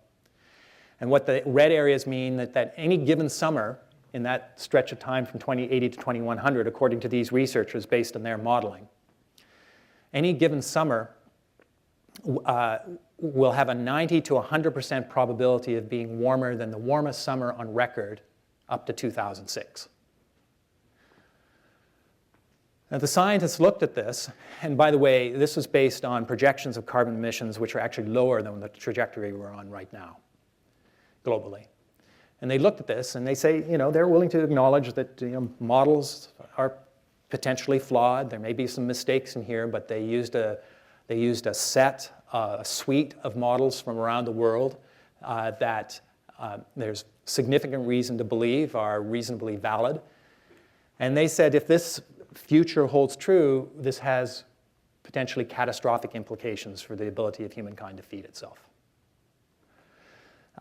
And what the red areas mean that any given summer in that stretch of time from 2080 to 2100, according to these researchers based on their modeling, any given summer will have a 90 to 100% probability of being warmer than the warmest summer on record up to 2006. Now, the scientists looked at this, and by the way, this was based on projections of carbon emissions which are actually lower than the trajectory we're on right now, globally. And they looked at this, and they say, they're willing to acknowledge that models are potentially flawed. There may be some mistakes in here, but they used a suite of models from around the world that there's significant reason to believe are reasonably valid. And they said if this future holds true, this has potentially catastrophic implications for the ability of humankind to feed itself.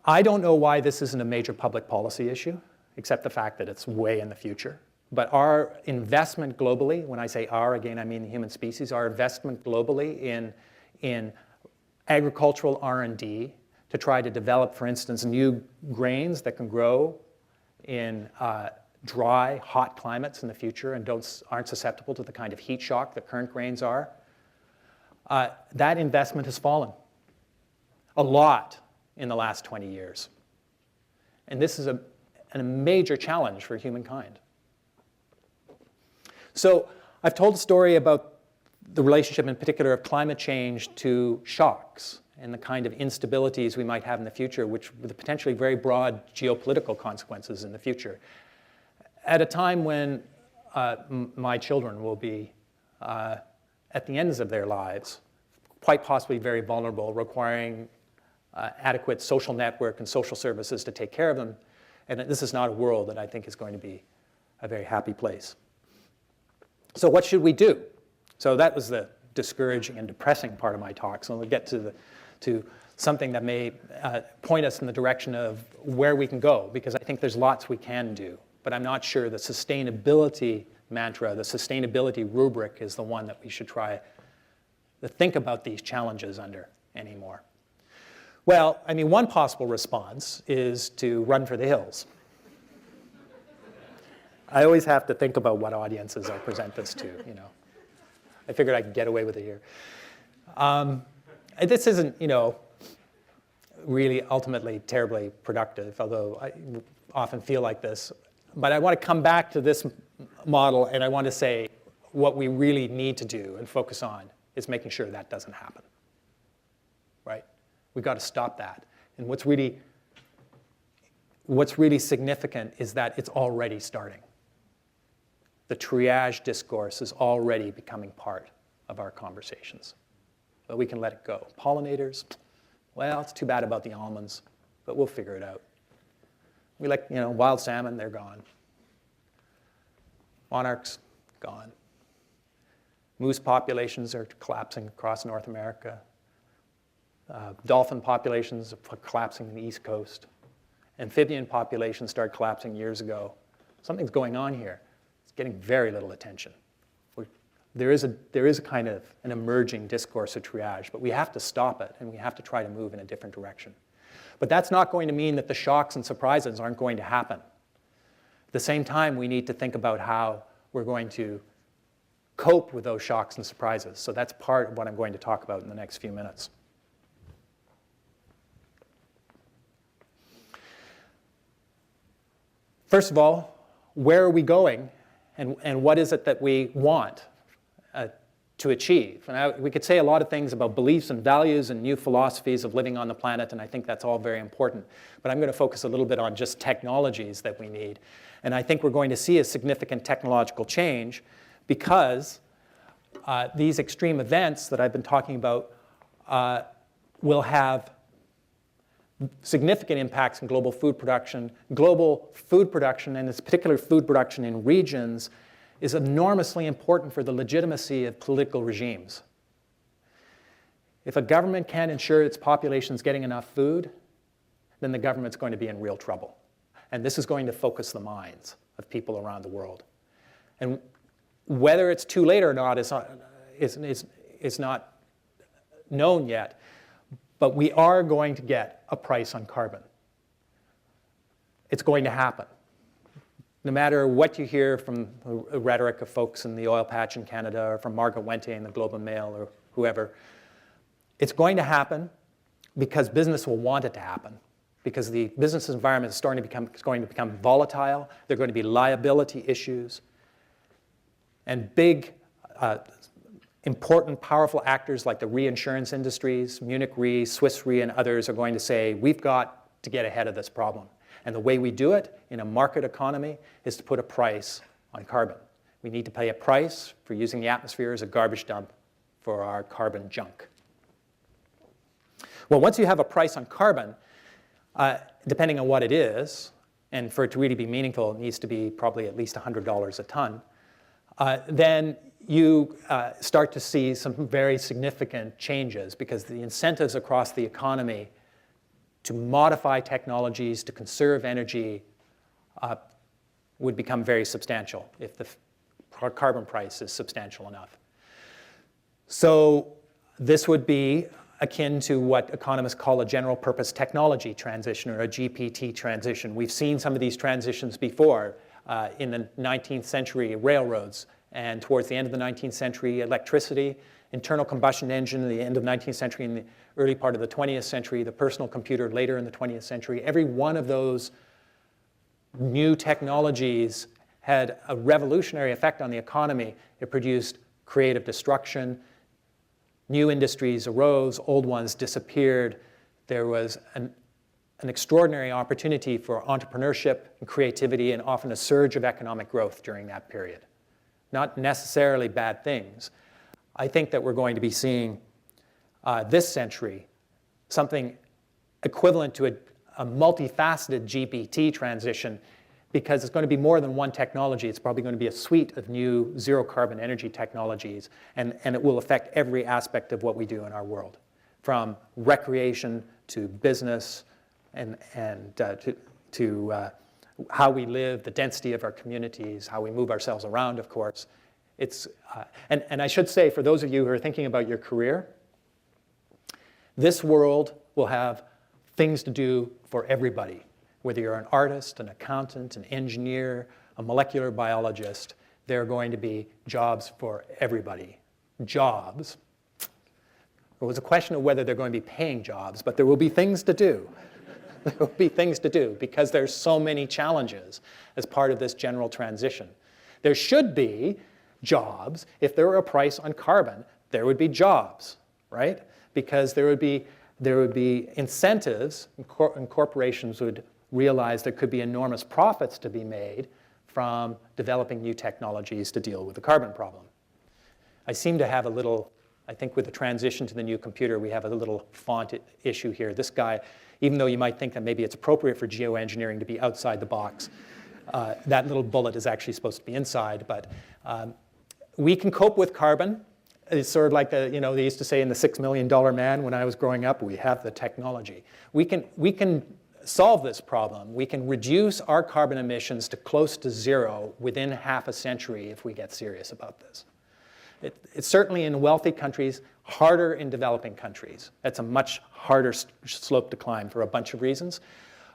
I don't know why this isn't a major public policy issue, except the fact that it's way in the future. But our investment globally, when I say our, again, I mean the human species, our investment globally in agricultural R&D to try to develop, for instance, new grains that can grow in dry, hot climates in the future and aren't susceptible to the kind of heat shock that current grains are, that investment has fallen a lot in the last 20 years. And this is a major challenge for humankind. So I've told a story about the relationship in particular of climate change to shocks and the kind of instabilities we might have in the future, which with potentially very broad geopolitical consequences in the future. At a time when my children will be at the ends of their lives, quite possibly very vulnerable, requiring adequate social network and social services to take care of them. And this is not a world that I think is going to be a very happy place. So what should we do? So that was the discouraging and depressing part of my talk. So we'll get to something that may point us in the direction of where we can go, because I think there's lots we can do. But I'm not sure the sustainability mantra, the sustainability rubric is the one that we should try to think about these challenges under anymore. Well, I mean, one possible response is to run for the hills. I always have to think about what audiences I present this to, I figured I could get away with it here. This isn't, really ultimately terribly productive, although I often feel like this. But I want to come back to this model, and I want to say what we really need to do and focus on is making sure that doesn't happen, right? We've got to stop that. And what's really significant is that it's already starting. The triage discourse is already becoming part of our conversations. But we can let it go. Pollinators, well, it's too bad about the almonds, but we'll figure it out. We like, wild salmon, they're gone. Monarchs, gone. Moose populations are collapsing across North America. Dolphin populations are collapsing in the East Coast. Amphibian populations started collapsing years ago. Something's going on here. It's getting very little attention. There is a kind of an emerging discourse of triage, but we have to stop it, and we have to try to move in a different direction. But that's not going to mean that the shocks and surprises aren't going to happen. At the same time, we need to think about how we're going to cope with those shocks and surprises. So that's part of what I'm going to talk about in the next few minutes. First of all, where are we going, and what is it that we want to achieve. And we could say a lot of things about beliefs and values and new philosophies of living on the planet, and I think that's all very important. But I'm going to focus a little bit on just technologies that we need. And I think we're going to see a significant technological change because these extreme events that I've been talking about will have significant impacts in global food production. Global food production, and in particular food production in regions, is enormously important for the legitimacy of political regimes. If a government can't ensure its population is getting enough food, then the government's going to be in real trouble. And this is going to focus the minds of people around the world. And whether it's too late or not is not known yet, but we are going to get a price on carbon. It's going to happen. No matter what you hear from the rhetoric of folks in the oil patch in Canada or from Margaret Wente in the Globe and Mail or whoever, it's going to happen because business will want it to happen. Because the business environment is going to become volatile. There are going to be liability issues. And big, important, powerful actors like the reinsurance industries, Munich Re, Swiss Re, and others are going to say, we've got to get ahead of this problem. And the way we do it in a market economy is to put a price on carbon. We need to pay a price for using the atmosphere as a garbage dump for our carbon junk. Well, once you have a price on carbon, depending on what it is, and for it to really be meaningful, it needs to be probably at least $100 a ton, then you start to see some very significant changes because the incentives across the economy to modify technologies, to conserve energy, would become very substantial if the carbon price is substantial enough. So this would be akin to what economists call a general purpose technology transition or a GPT transition. We've seen some of these transitions before in the 19th century, railroads, and towards the end of the 19th century, electricity, internal combustion engine at the end of the 19th century and the early part of the 20th century, the personal computer later in the 20th century. Every one of those new technologies had a revolutionary effect on the economy. It produced creative destruction. New industries arose, old ones disappeared. There was an extraordinary opportunity for entrepreneurship and creativity and often a surge of economic growth during that period. Not necessarily bad things. I think that we're going to be seeing this century something equivalent to a multifaceted GPT transition because it's going to be more than one technology. It's probably going to be a suite of new zero carbon energy technologies, and it will affect every aspect of what we do in our world, from recreation to business and to how we live, the density of our communities, how we move ourselves around, of course. And I should say, for those of you who are thinking about your career, this world will have things to do for everybody. Whether you're an artist, an accountant, an engineer, a molecular biologist, there are going to be jobs for everybody. Jobs. It was a question of whether they're going to be paying jobs, but there will be things to do. There will be things to do because there's so many challenges as part of this general transition. There should be jobs. If there were a price on carbon, there would be jobs, right? Because there would be incentives, and corporations would realize there could be enormous profits to be made from developing new technologies to deal with the carbon problem. I seem to have a little, I think with the transition to the new computer, we have a little font issue here. This guy, even though you might think that maybe it's appropriate for geoengineering to be outside the box, that little bullet is actually supposed to be inside. But we can cope with carbon. It's sort of like they used to say in the $6 Million Man when I was growing up, we have the technology. We can solve this problem. We can reduce our carbon emissions to close to zero within half a century if we get serious about this. It's certainly in wealthy countries, harder in developing countries. That's a much harder slope to climb for a bunch of reasons.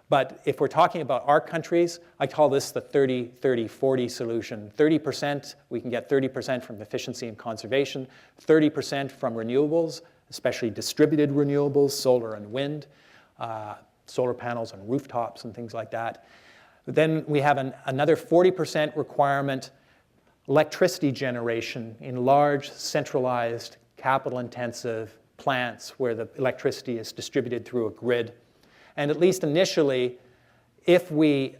But if we're talking about our countries, I call this the 30-30-40 solution. 30%, we can get 30% from efficiency and conservation, 30% from renewables, especially distributed renewables, solar and wind, solar panels on rooftops and things like that. Then we have another 40% requirement electricity generation in large, centralized, capital-intensive plants where the electricity is distributed through a grid. And at least initially, if we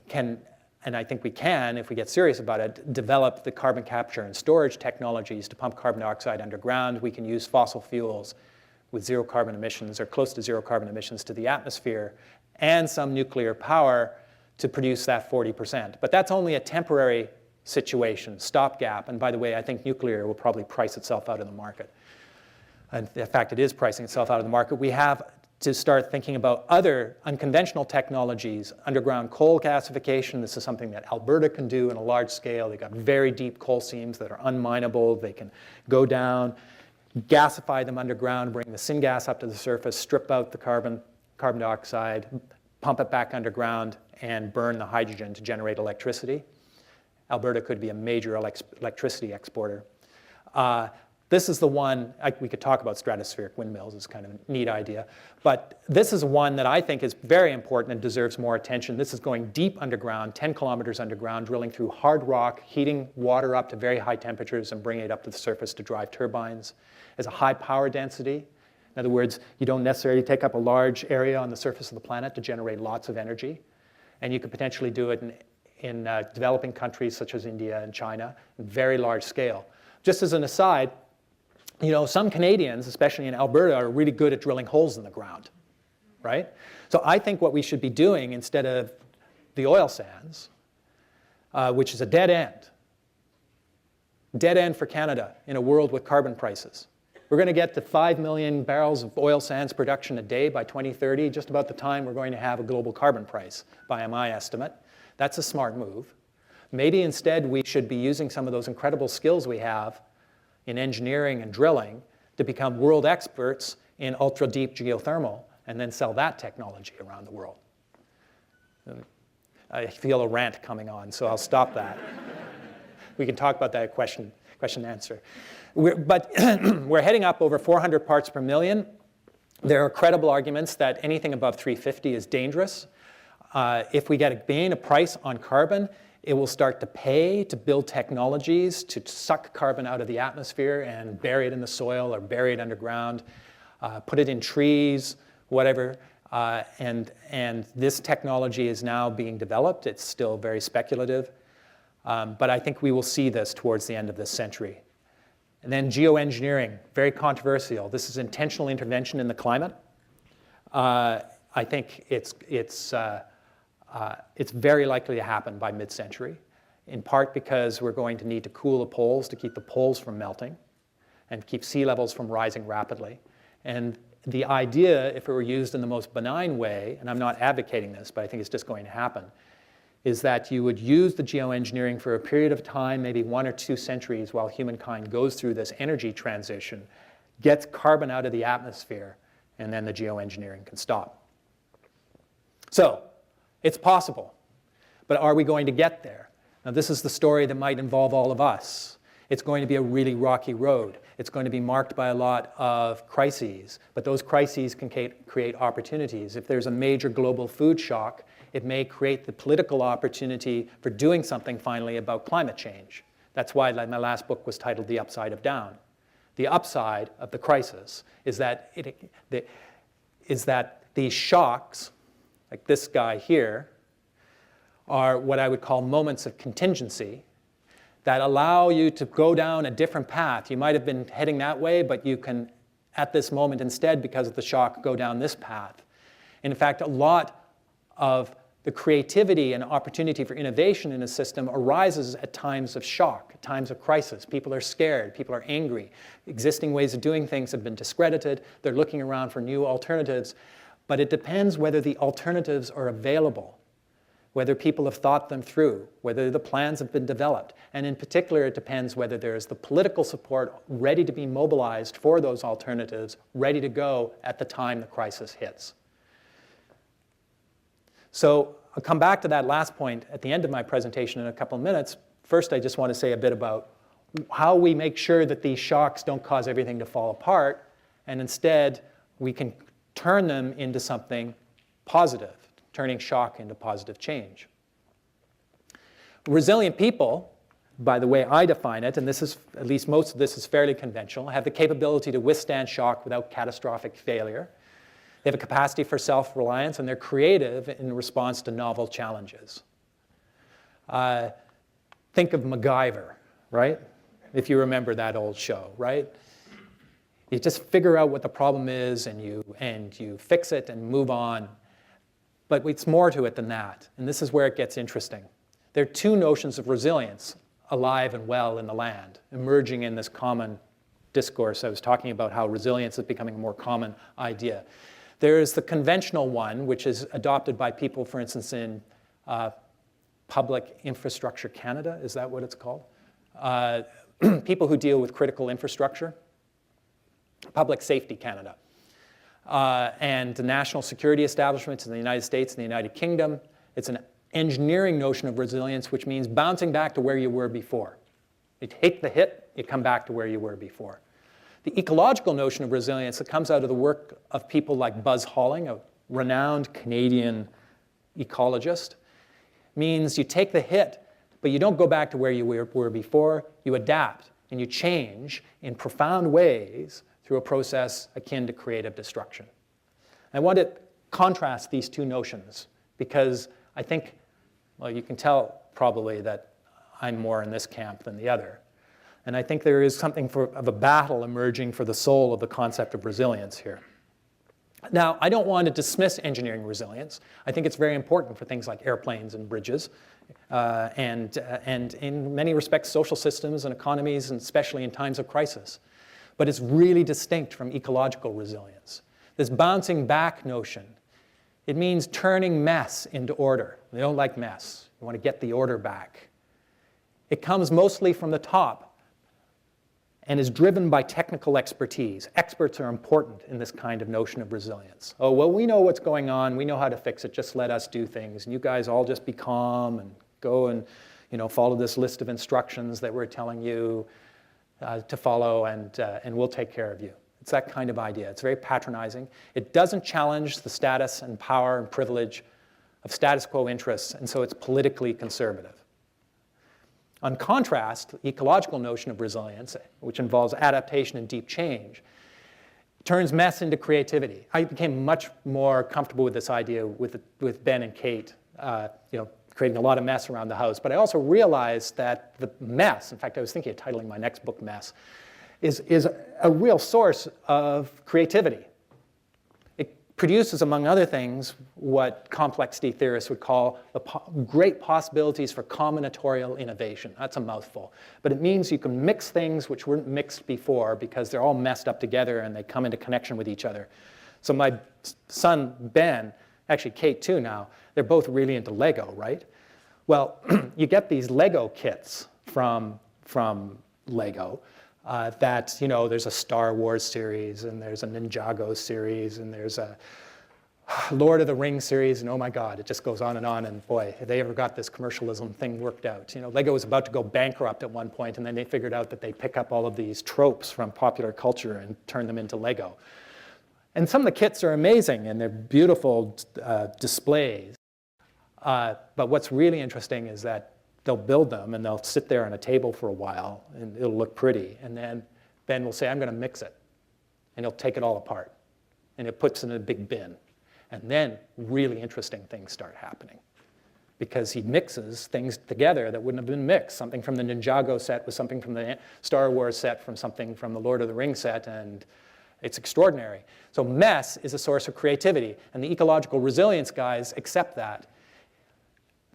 can, and I think we can, if we get serious about it, develop the carbon capture and storage technologies to pump carbon dioxide underground, we can use fossil fuels with zero carbon emissions or close to zero carbon emissions to the atmosphere and some nuclear power to produce that 40%. But that's only a temporary situation, stopgap. And by the way, I think nuclear will probably price itself out of the market. And in fact, it is pricing itself out of the market. We have to start thinking about other unconventional technologies, underground coal gasification. This is something that Alberta can do on a large scale. They've got very deep coal seams that are unminable. They can go down, gasify them underground, bring the syngas up to the surface, strip out the carbon dioxide, pump it back underground, and burn the hydrogen to generate electricity. Alberta could be a major electricity exporter. This is the one, we could talk about stratospheric windmills, it's kind of a neat idea. But this is one that I think is very important and deserves more attention. This is going deep underground, 10 kilometers underground, drilling through hard rock, heating water up to very high temperatures and bringing it up to the surface to drive turbines. It's a high power density. In other words, you don't necessarily take up a large area on the surface of the planet to generate lots of energy. And you could potentially do it in developing countries such as India and China, in very large scale. Just as an aside, you know, some Canadians, especially in Alberta, are really good at drilling holes in the ground, right? So I think what we should be doing instead of the oil sands, which is a dead end for Canada in a world with carbon prices. We're going to get to 5 million barrels of oil sands production a day by 2030, just about the time we're going to have a global carbon price, by my estimate. That's a smart move. Maybe instead we should be using some of those incredible skills we have in engineering and drilling to become world experts in ultra-deep geothermal and then sell that technology around the world. I feel a rant coming on, so I'll stop that. We can talk about that question and answer. But we're heading up over 400 parts per million. There are credible arguments that anything above 350 is dangerous. If we gain a price on carbon, it will start to pay to build technologies to suck carbon out of the atmosphere and bury it in the soil or bury it underground, put it in trees, whatever. And this technology is now being developed. It's still very speculative. But I think we will see this towards the end of this century. And then geoengineering, very controversial. This is intentional intervention in the climate. I think it's very likely to happen by mid-century, in part because we're going to need to cool the poles to keep the poles from melting and keep sea levels from rising rapidly. And the idea, if it were used in the most benign way, and I'm not advocating this, but I think it's just going to happen, is that you would use the geoengineering for a period of time, maybe 1 or 2 centuries, while humankind goes through this energy transition, gets carbon out of the atmosphere, and then the geoengineering can stop. So, it's possible, but are we going to get there? Now, this is the story that might involve all of us. It's going to be a really rocky road. It's going to be marked by a lot of crises, but those crises can create opportunities. If there's a major global food shock, it may create the political opportunity for doing something finally about climate change. That's why my last book was titled The Upside of Down. The upside of the crisis is that these shocks, like this guy here, are what I would call moments of contingency that allow you to go down a different path. You might have been heading that way, but you can, at this moment instead, because of the shock, go down this path. In fact, a lot of the creativity and opportunity for innovation in a system arises at times of shock, at times of crisis. People are scared, people are angry. Existing ways of doing things have been discredited. They're looking around for new alternatives. But it depends whether the alternatives are available, whether people have thought them through, whether the plans have been developed. And in particular, it depends whether there's the political support ready to be mobilized for those alternatives, ready to go at the time the crisis hits. So I'll come back to that last point at the end of my presentation in a couple of minutes. First, I just want to say a bit about how we make sure that these shocks don't cause everything to fall apart, and instead we can turn them into something positive, turning shock into positive change. Resilient people by the way I define it, and this is, at least most of this is fairly conventional, have the capability to withstand shock without catastrophic failure. They have a capacity for self-reliance, and they're creative in response to novel challenges. Think of MacGyver, right? If you remember that old show, right? You just figure out what the problem is, and you fix it and move on. But it's more to it than that, and this is where it gets interesting. There are two notions of resilience alive and well in the land, emerging in this common discourse. I was talking about how resilience is becoming a more common idea. There is the conventional one, which is adopted by people, for instance, in Public Infrastructure Canada. Is that what it's called? People who deal with critical infrastructure. Public Safety Canada. And the national security establishments in the United States and the United Kingdom. It's an engineering notion of resilience, which means bouncing back to where you were before. You take the hit, you come back to where you were before. The ecological notion of resilience that comes out of the work of people like Buzz Halling, a renowned Canadian ecologist, means you take the hit, but you don't go back to where you were before. You adapt and you change in profound ways through a process akin to creative destruction. I want to contrast these two notions because I think, well, you can tell probably that I'm more in this camp than the other. And I think there is something of a battle emerging for the soul of the concept of resilience here. Now, I don't want to dismiss engineering resilience. I think it's very important for things like airplanes and bridges, and in many respects, social systems and economies, and especially in times of crisis. But it's really distinct from ecological resilience. This bouncing back notion, it means turning mess into order. They don't like mess. You want to get the order back. It comes mostly from the top and is driven by technical expertise. Experts are important in this kind of notion of resilience. Oh, well, we know what's going on. We know how to fix it. Just let us do things. And you guys all just be calm and go and follow this list of instructions that we're telling you to follow, and we'll take care of you. It's that kind of idea. It's very patronizing. It doesn't challenge the status and power and privilege of status quo interests, and so it's politically conservative. On contrast, the ecological notion of resilience, which involves adaptation and deep change, turns mess into creativity. I became much more comfortable with this idea with Ben and Kate, creating a lot of mess around the house. But I also realized that the mess, in fact, I was thinking of titling my next book Mess, is a real source of creativity. It produces, among other things, what complexity theorists would call the great possibilities for combinatorial innovation. That's a mouthful. But it means you can mix things which weren't mixed before because they're all messed up together and they come into connection with each other. So my son, Ben, actually Kate too now, they're both really into Lego, right? Well, you get these Lego kits from Lego that, there's a Star Wars series, and there's a Ninjago series, and there's a Lord of the Rings series, and oh my God, it just goes on, and boy, have they ever got this commercialism thing worked out. Lego was about to go bankrupt at one point, and then they figured out that they pick up all of these tropes from popular culture and turn them into Lego. And some of the kits are amazing, and they're beautiful displays. But what's really interesting is that they'll build them, and they'll sit there on a table for a while, and it'll look pretty. And then Ben will say, I'm going to mix it. And he'll take it all apart. And it puts it in a big bin. And then really interesting things start happening. Because he mixes things together that wouldn't have been mixed. Something from the Ninjago set with something from the Star Wars set, from something from the Lord of the Rings set, and it's extraordinary. So mess is a source of creativity, and the ecological resilience guys accept that.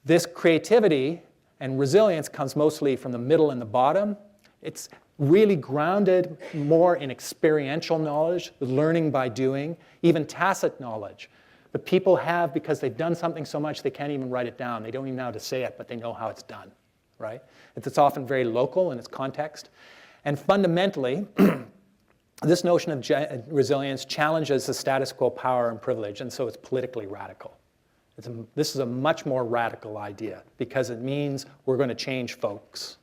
This creativity and resilience comes mostly from the middle and the bottom. It's really grounded more in experiential knowledge, learning by doing, even tacit knowledge that people have because they've done something so much they can't even write it down. They don't even know how to say it, but they know how it's done, right? It's often very local in its context. And fundamentally, this notion of resilience challenges the status quo power and privilege, and so it's politically radical. This is a much more radical idea because it means we're going to change, folks.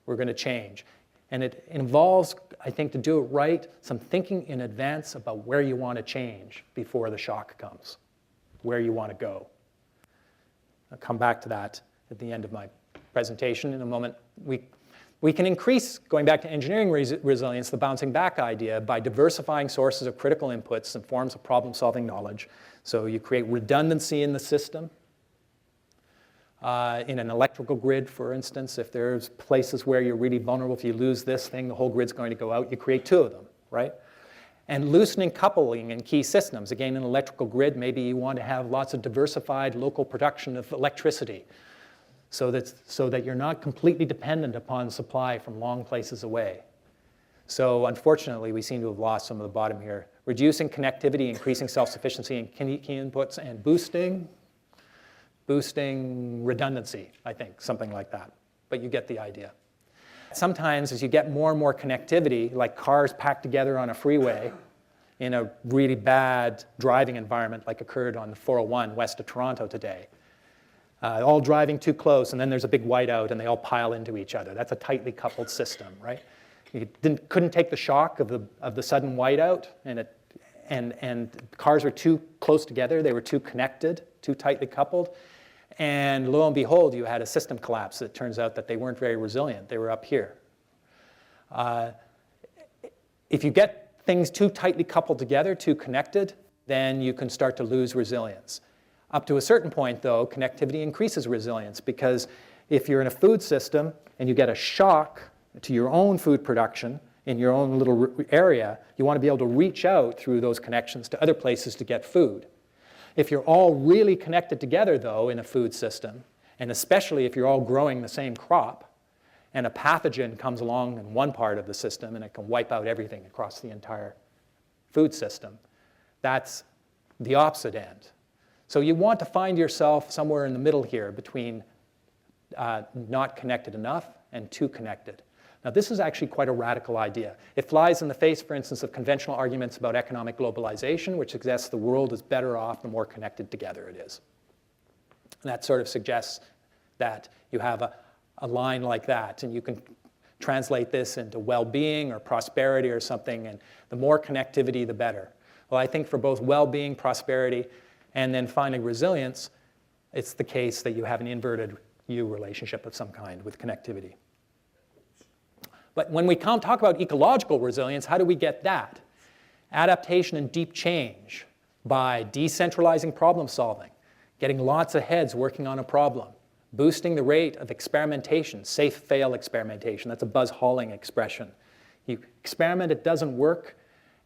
We're going to change. And it involves, I think, to do it right, some thinking in advance about where you want to change before the shock comes, where you want to go. I'll come back to that at the end of my presentation in a moment, we can increase, going back to engineering resilience, the bouncing back idea by diversifying sources of critical inputs and forms of problem-solving knowledge. So you create redundancy in the system. In an electrical grid, for instance, if there's places where you're really vulnerable, if you lose this thing, the whole grid's going to go out. You create two of them, right? And loosening coupling in key systems. Again, in an electrical grid, maybe you want to have lots of diversified local production of electricity so that you're not completely dependent upon supply from long places away. So unfortunately, we seem to have lost some of the bottom here. Reducing connectivity, increasing self-sufficiency in key inputs, and boosting redundancy, I think, something like that. But you get the idea. Sometimes as you get more and more connectivity, like cars packed together on a freeway in a really bad driving environment like occurred on the 401 west of Toronto today, all driving too close, and then there's a big whiteout and they all pile into each other. That's a tightly coupled system, right? You couldn't take the shock of the sudden whiteout, and cars were too close together. They were too connected, too tightly coupled. And lo and behold, you had a system collapse. It turns out that they weren't very resilient. They were up here. If you get things too tightly coupled together, too connected, then you can start to lose resilience. Up to a certain point, though, connectivity increases resilience, because if you're in a food system and you get a shock to your own food production in your own little area, you want to be able to reach out through those connections to other places to get food. If you're all really connected together, though, in a food system, and especially if you're all growing the same crop, and a pathogen comes along in one part of the system and it can wipe out everything across the entire food system, that's the opposite end. So you want to find yourself somewhere in the middle here between not connected enough and too connected. Now, this is actually quite a radical idea. It flies in the face, for instance, of conventional arguments about economic globalization, which suggests the world is better off the more connected together it is. And that sort of suggests that you have a line like that, and you can translate this into well-being or prosperity or something, and the more connectivity, the better. Well, I think for both well-being, prosperity, and then finally resilience, it's the case that you have an inverted U relationship of some kind with connectivity. But when we talk about ecological resilience, how do we get that? Adaptation and deep change by decentralizing problem solving, getting lots of heads working on a problem, boosting the rate of experimentation, safe fail experimentation. That's a Buzz Halling expression. You experiment, it doesn't work,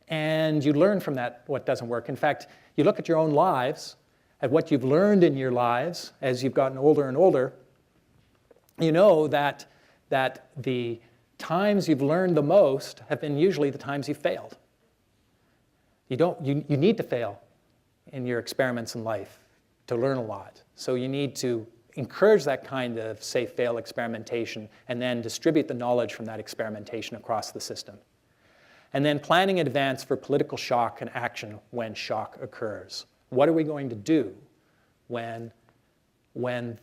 and you learn from that what doesn't work. In fact, you look at your own lives, at what you've learned in your lives as you've gotten older and older, you know that the times you've learned the most have been usually the times you've failed. You need to fail in your experiments in life to learn a lot. So you need to encourage that kind of safe fail experimentation and then distribute the knowledge from that experimentation across the system. And then planning in advance for political shock and action when shock occurs. What are we going to do when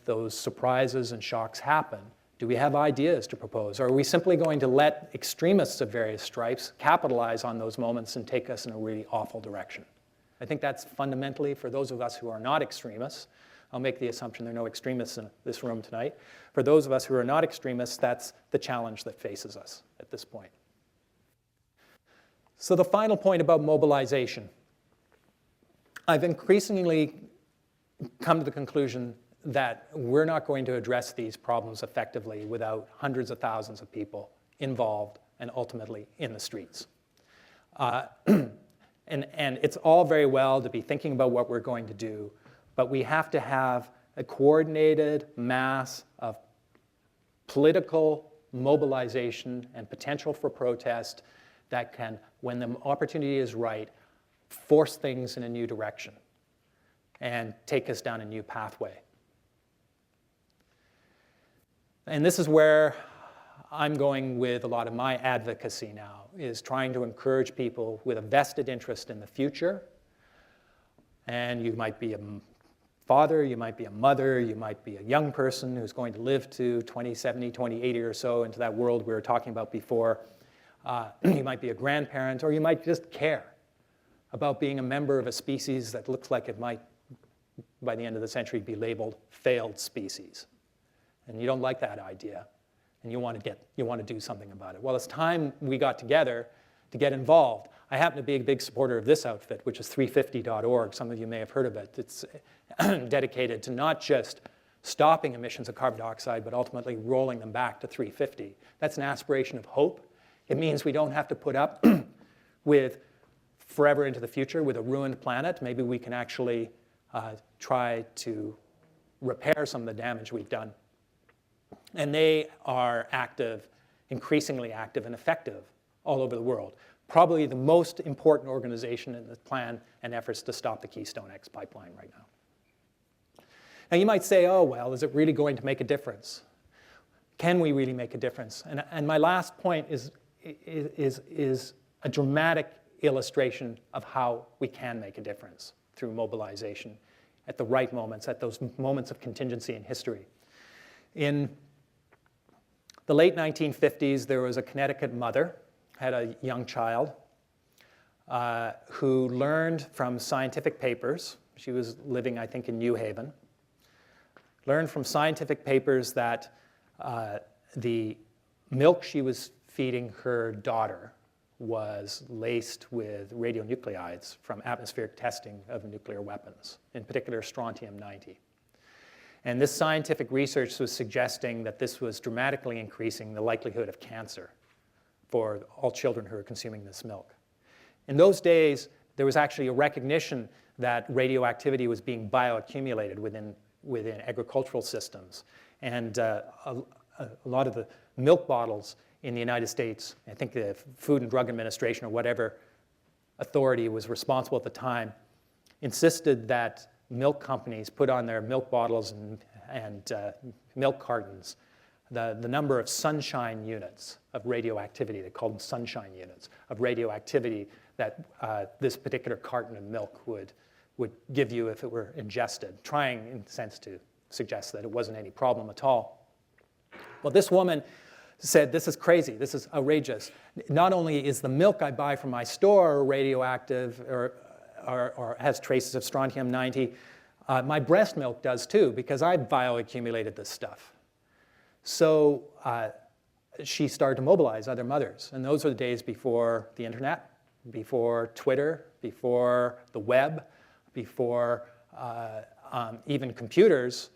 those surprises and shocks happen? Do we have ideas to propose? Or are we simply going to let extremists of various stripes capitalize on those moments and take us in a really awful direction? I think that's fundamentally, for those of us who are not extremists, I'll make the assumption there are no extremists in this room tonight. For those of us who are not extremists, that's the challenge that faces us at this point. So the final point about mobilization. I've increasingly come to the conclusion that we're not going to address these problems effectively without hundreds of thousands of people involved and ultimately in the streets. And it's all very well to be thinking about what we're going to do, but we have to have a coordinated mass of political mobilization and potential for protest that can, when the opportunity is right, force things in a new direction and take us down a new pathway. And this is where I'm going with a lot of my advocacy now, is trying to encourage people with a vested interest in the future. And you might be a father, you might be a mother, you might be a young person who's going to live to 2070, 2080 or so into that world we were talking about before. You might be a grandparent, or you might just care about being a member of a species that looks like it might, by the end of the century, be labeled failed species. and you don't like that idea, and you want to do something about it. Well, it's time we got together to get involved. I happen to be a big supporter of this outfit, which is 350.org. Some of you may have heard of it. It's dedicated to not just stopping emissions of carbon dioxide, but ultimately rolling them back to 350. That's an aspiration of hope. It means we don't have to put up with forever into the future with a ruined planet. Maybe we can actually try to repair some of the damage we've done. And they are active, increasingly active and effective all over the world. Probably the most important organization in the plan and efforts to stop the Keystone X pipeline right now. Now you might say, oh, well, is it really going to make a difference? Can we really make a difference? And my last point is a dramatic illustration of how we can make a difference through mobilization at the right moments, at those moments of contingency in history. In the late 1950s, there was a Connecticut mother, had a young child, who learned from scientific papers. She was living, I think, in New Haven. Learned from scientific papers that the milk she was feeding her daughter was laced with radionuclides from atmospheric testing of nuclear weapons, in particular strontium-90. And this scientific research was suggesting that this was dramatically increasing the likelihood of cancer for all children who are consuming this milk. In those days, there was actually a recognition that radioactivity was being bioaccumulated within agricultural systems. And a lot of the milk bottles in the United States, I think the Food and Drug Administration or whatever authority was responsible at the time, insisted that milk companies put on their milk bottles and milk cartons the number of sunshine units of radioactivity. They called them sunshine units of radioactivity that this particular carton of milk would give you if it were ingested, trying in a sense to suggest that it wasn't any problem at all. Well, this woman said, this is crazy, this is outrageous. Not only is the milk I buy from my store radioactive or has traces of strontium-90, my breast milk does too, because I bioaccumulated this stuff. So she started to mobilize other mothers. And those were the days before the internet, before Twitter, before the web, before even computers.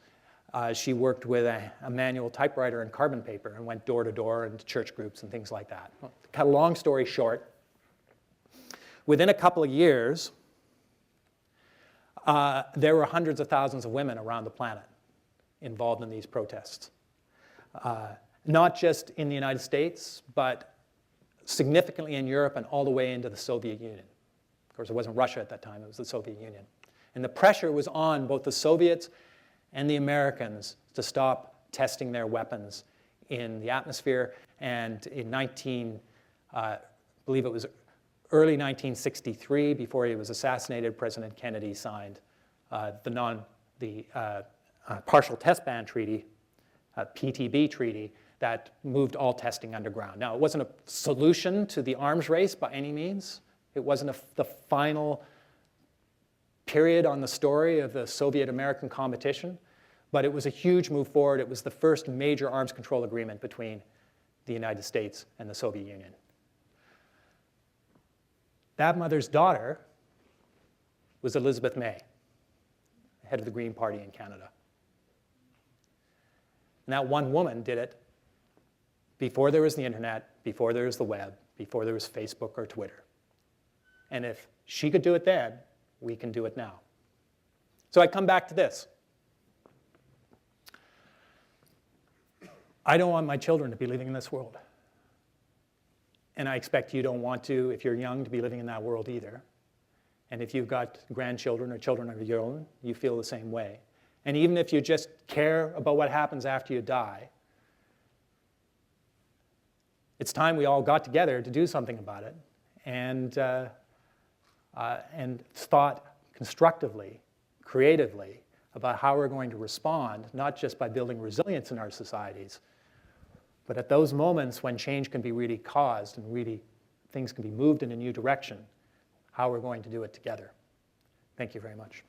She worked with a manual typewriter and carbon paper and went door to door into church groups and things like that. Well, to cut a long story short, within a couple of years, there were hundreds of thousands of women around the planet involved in these protests. Not just in the United States, but significantly in Europe and all the way into the Soviet Union. Of course, it wasn't Russia at that time, it was the Soviet Union. And the pressure was on both the Soviets and the Americans to stop testing their weapons in the atmosphere. And in I believe it was early 1963, before he was assassinated, President Kennedy signed the Partial Test Ban Treaty, PTB treaty, that moved all testing underground. Now, it wasn't a solution to the arms race by any means. It wasn't the final period on the story of the Soviet-American competition, but it was a huge move forward. It was the first major arms control agreement between the United States and the Soviet Union. That mother's daughter was Elizabeth May, head of the Green Party in Canada. And that one woman did it before there was the internet, before there was the web, before there was Facebook or Twitter. And if she could do it then, we can do it now. So I come back to this. I don't want my children to be living in this world. And I expect you don't want to, if you're young, to be living in that world either. And if you've got grandchildren or children of your own, you feel the same way. And even if you just care about what happens after you die, it's time we all got together to do something about it and thought constructively, creatively about how we're going to respond, not just by building resilience in our societies, but at those moments when change can be really caused and really things can be moved in a new direction, how we're going to do it together. Thank you very much.